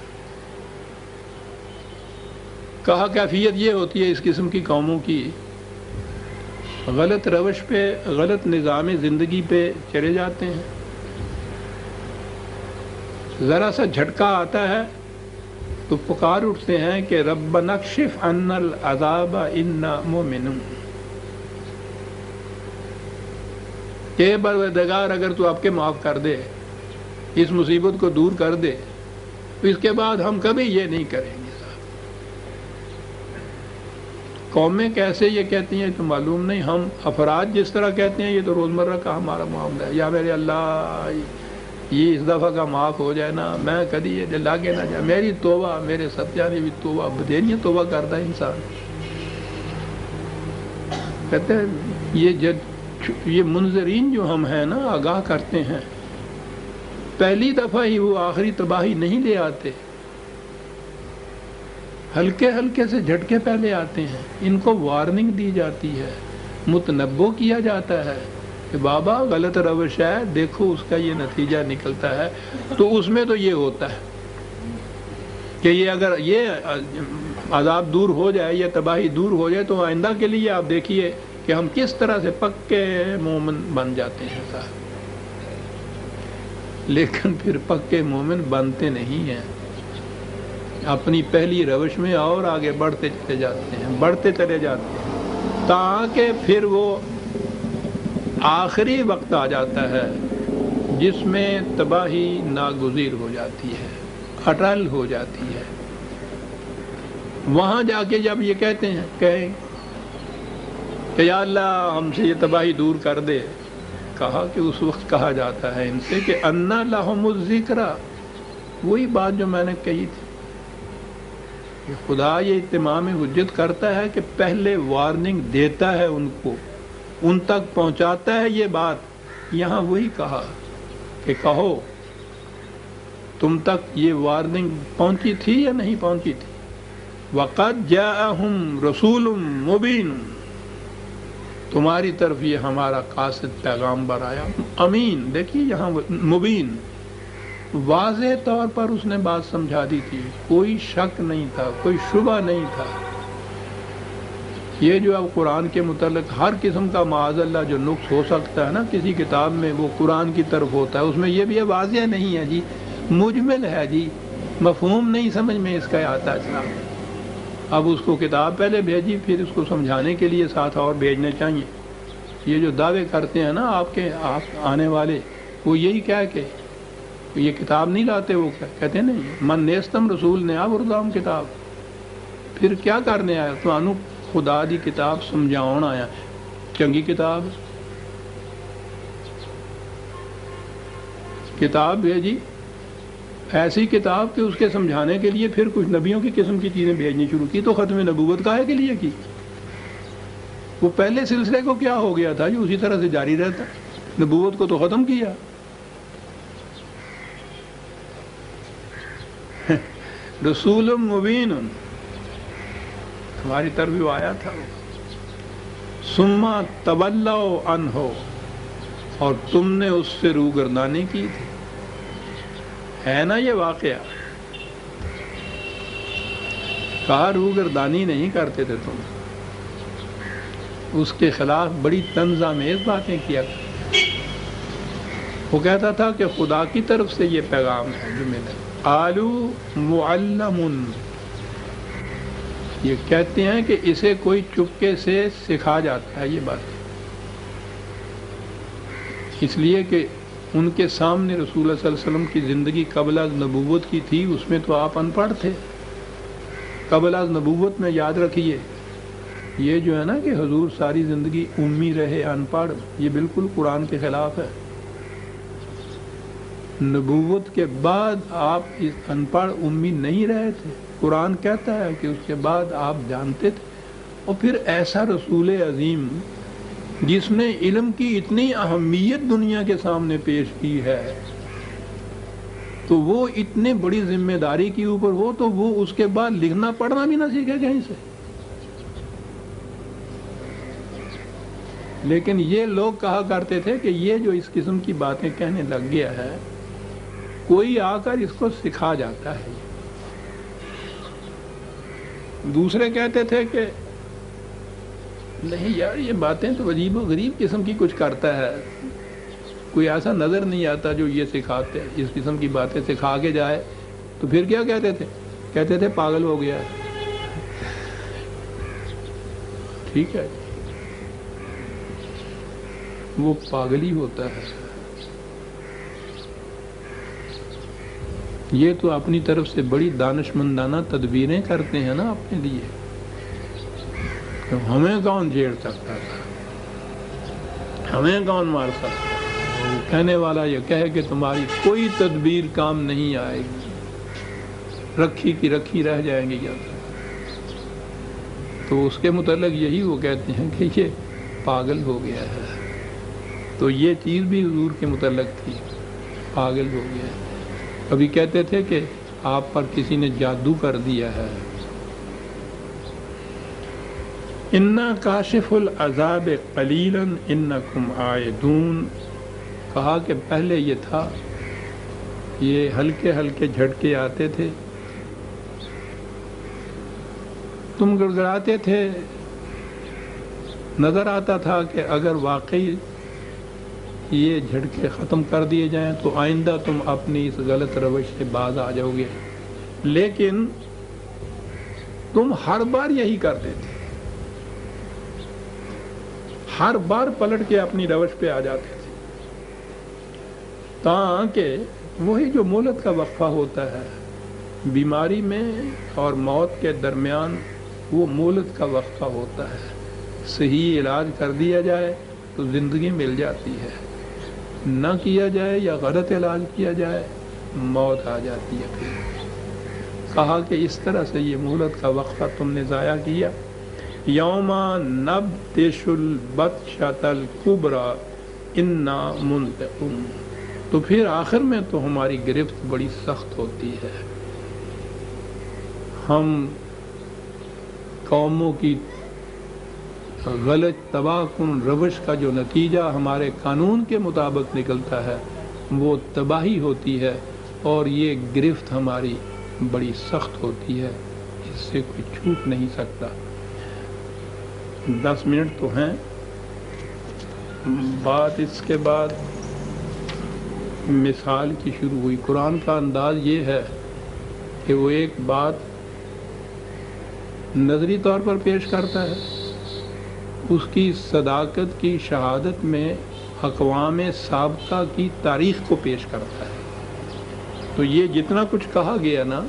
کہا کیفیت یہ ہوتی ہے اس قسم کی قوموں کی، غلط روش پہ، غلط نظام زندگی پہ چلے جاتے ہیں، ذرا سا جھٹکا آتا ہے تو پکار اٹھتے ہیں کہ ربنا اکشف عنا العذاب انا مؤمنون، کہ پروردگار اگر تو آپ کے معاف کر دے، اس مصیبت کو دور کر دے، تو اس کے بعد ہم کبھی یہ نہیں کریں گے۔ قومیں کیسے یہ کہتی ہیں تو معلوم نہیں، ہم افراد جس طرح کہتے ہیں یہ تو روزمرہ کا ہمارا معاملہ ہے، یا میرے اللہ یہ اس دفعہ کا معاف ہو جائے نا، میں کبھی یہ لاگے نہ جائے، میری توبہ، میرے ستیانی بھی توبہ، بدینی توبہ کرتا ہے انسان۔ کہتے ہیں یہ منظرین جو ہم ہیں نا، آگاہ کرتے ہیں، پہلی دفعہ ہی وہ آخری تباہی نہیں لے آتے، ہلکے ہلکے سے جھٹکے پہلے آتے ہیں، ان کو وارننگ دی جاتی ہے، متنبہ کیا جاتا ہے کہ بابا غلط روش ہے، دیکھو اس کا یہ نتیجہ نکلتا ہے۔ تو اس میں تو یہ ہوتا ہے کہ یہ اگر یہ عذاب دور ہو جائے، یہ تباہی دور ہو جائے، تو آئندہ کے لیے آپ دیکھیے کہ ہم کس طرح سے پکے مومن بن جاتے ہیں صاحب۔ لیکن پھر پکے مومن بنتے نہیں ہیں، اپنی پہلی روش میں اور آگے بڑھتے چلے جاتے ہیں تاکہ پھر وہ آخری وقت آ جاتا ہے جس میں تباہی ناگزیر ہو جاتی ہے، اٹل ہو جاتی ہے۔ وہاں جا کے جب یہ کہیں کہ یا اللہ ہم سے یہ تباہی دور کر دے، کہا کہ اس وقت کہا جاتا ہے ان سے کہ انا لہم الذکری، وہی بات جو میں نے کہی تھی کہ خدا یہ اتمام حجت کرتا ہے کہ پہلے وارننگ دیتا ہے ان کو، ان تک پہنچاتا ہے یہ بات۔ یہاں وہی کہا کہ کہو تم تک یہ وارننگ پہنچی تھی یا نہیں پہنچی تھی؟ وَقَدْ جَاءَهُمْ رَسُولٌ مُبِينٌ، تمہاری طرف یہ ہمارا قاصد پیغامبر آیا، امین، دیکھیے یہاں مبین، واضح طور پر اس نے بات سمجھا دی تھی، کوئی شک نہیں تھا، کوئی شبہ نہیں تھا۔ یہ جو اب قرآن کے متعلق ہر قسم کا معاذ اللہ جو نقص ہو سکتا ہے نا کسی کتاب میں، وہ قرآن کی طرف ہوتا ہے، اس میں یہ بھی واضح نہیں ہے جی، مجمل ہے جی، مفہوم نہیں سمجھ میں اس کا آتا ہے۔ اب اس کو کتاب پہلے بھیجی، پھر اس کو سمجھانے کے لیے ساتھ اور بھیجنے چاہیے۔ یہ جو دعوے کرتے ہیں نا آپ آنے والے، وہ یہی کہہ کے یہ کتاب نہیں لاتے، وہ کہتے ہیں نہیں من نیستم رسول نے آپ اردام کتاب، پھر کیا کرنے آیا؟ تو خدا دی کتاب سمجھاؤن آیا، چنگی کتاب بھیجی، ایسی کتاب کہ اس کے سمجھانے کے لیے پھر کچھ نبیوں کی قسم کی چیزیں بھیجنی شروع کی، تو ختم نبوت کاہے کے لیے کی؟ وہ پہلے سلسلے کو کیا ہو گیا تھا جو اسی طرح سے جاری رہتا، نبوت کو تو ختم کیا۔ رسول مبین، ہماری طرف بھی آیا تھا، ثم تولوا عنہ، اور تم نے اس سے روگردانی کی تھی، ہے نا یہ واقعہ؟ کہا روگردانی نہیں کرتے تھے تم، اس کے خلاف بڑی طنز آمیز باتیں کیا۔ وہ کہتا تھا کہ خدا کی طرف سے یہ پیغام ہے جو ملا، قالوا معلم، یہ کہتے ہیں کہ اسے کوئی چپکے سے سکھا جاتا ہے یہ بات، اس لیے کہ ان کے سامنے رسول اللہ صلی اللہ علیہ وسلم کی زندگی قبل از نبوت کی تھی، اس میں تو آپ ان پڑھ تھے۔ قبل از نبوت میں یاد رکھیے یہ جو ہے نا کہ حضور ساری زندگی امی رہے، ان پڑھ، یہ بالکل قرآن کے خلاف ہے۔ نبوت کے بعد آپ اس ان پڑھ امی نہیں رہے تھے؟ قرآن کہتا ہے کہ اس کے بعد آپ جانتے تھے. اور پھر ایسا رسول عظیم جس نے علم کی اتنی اہمیت دنیا کے سامنے پیش کی ہے، تو وہ اتنے بڑی ذمہ داری کے اوپر ہو تو وہ اس کے بعد لکھنا پڑھنا بھی نہ سیکھے کہیں سے. لیکن یہ لوگ کہا کرتے تھے کہ یہ جو اس قسم کی باتیں کہنے لگ گیا ہے، کوئی آ کر اس کو سکھا جاتا ہے. دوسرے کہتے تھے کہ نہیں یار، یہ باتیں تو عجیب و غریب قسم کی کچھ کرتا ہے، کوئی ایسا نظر نہیں آتا جو یہ سکھاتے اس قسم کی باتیں سکھا کے جائے. تو پھر کیا کہتے تھے؟ کہتے تھے پاگل ہو گیا. ٹھیک ہے، وہ پاگل ہی ہوتا ہے. یہ تو اپنی طرف سے بڑی دانشمندانہ تدبیریں کرتے ہیں نا اپنے لیے. ہمیں کون جھیڑ سکتا تھا، ہمیں کون مار سکتا تھا؟ کہنے والا یہ کہے کہ تمہاری کوئی تدبیر کام نہیں آئے گی، رکھی کی رکھی رہ جائیں گی. کیا تو اس کے متعلق یہی وہ کہتے ہیں کہ یہ پاگل ہو گیا ہے. تو یہ چیز بھی حضور کے متعلق تھی، پاگل ہو گیا ہے. کبھی کہتے تھے کہ آپ پر کسی نے جادو کر دیا ہے. اِنَّا کاشف العذاب قلیلا انکم عائدون. کہا کہ پہلے یہ تھا، یہ ہلکے ہلکے جھٹکے آتے تھے، تم گڑگڑاتے تھے، نظر آتا تھا کہ اگر واقعی یہ جھٹکے ختم کر دیے جائیں تو آئندہ تم اپنی اس غلط روش سے باز آ جاؤ گے. لیکن تم ہر بار یہی کرتے تھے، ہر بار پلٹ کے اپنی روش پہ آ جاتے تھے، تاکہ وہی جو مہلت کا وقفہ ہوتا ہے بیماری میں اور موت کے درمیان، وہ مہلت کا وقفہ ہوتا ہے. صحیح علاج کر دیا جائے تو زندگی مل جاتی ہے، نہ کیا جائے یا غلط علاج کیا جائے موت آ جاتی ہے. پھر کہا کہ اس طرح سے یہ مہلت کا وقفہ تم نے ضائع کیا. یوم نبطش البطشۃ الکبریٰ انا منتقمون. تو پھر آخر میں تو ہماری گرفت بڑی سخت ہوتی ہے. ہم قوموں کی غلط تباہ کن روش کا جو نتیجہ ہمارے قانون کے مطابق نکلتا ہے وہ تباہی ہوتی ہے، اور یہ گرفت ہماری بڑی سخت ہوتی ہے، اس سے کوئی چھوٹ نہیں سکتا. 10 منٹ تو ہیں. بات اس کے بعد مثال کی شروع ہوئی. قرآن کا انداز یہ ہے کہ وہ ایک بات نظری طور پر پیش کرتا ہے، اس کی صداقت کی شہادت میں اقوام سابقہ کی تاریخ کو پیش کرتا ہے. تو یہ جتنا کچھ کہا گیا نا،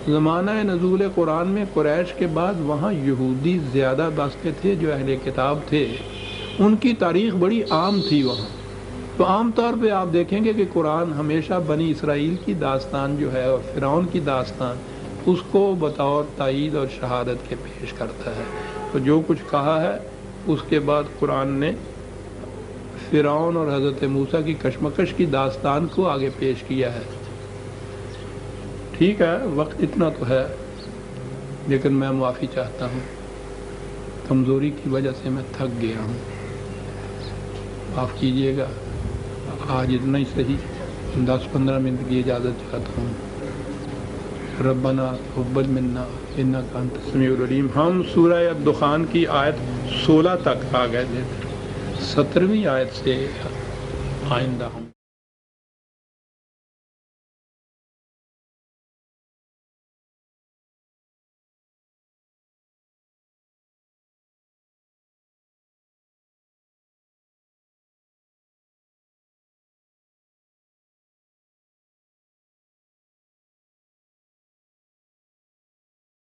زمانہ نزول قرآن میں قریش کے بعد وہاں یہودی زیادہ بستے تھے جو اہل کتاب تھے، ان کی تاریخ بڑی عام تھی وہاں. تو عام طور پہ آپ دیکھیں گے کہ قرآن ہمیشہ بنی اسرائیل کی داستان جو ہے اور فرعون کی داستان، اس کو بطور تائید اور شہادت کے پیش کرتا ہے. تو جو کچھ کہا ہے اس کے بعد قرآن نے فرعون اور حضرت موسیٰ کی کشمکش کی داستان کو آگے پیش کیا ہے. ٹھیک ہے، وقت اتنا تو ہے، لیکن میں معافی چاہتا ہوں، کمزوری کی وجہ سے میں تھک گیا ہوں، معاف کیجیے گا. آج اتنا ہی صحیح، 10-15 منٹ کی اجازت چاہتا ہوں. ربنا تقبل منا انک انت السمیع العلیم. ہم سورہ الدخان کی آیت 16 تک آ گئے تھے، 17ویں آیت سے آئندہ ہم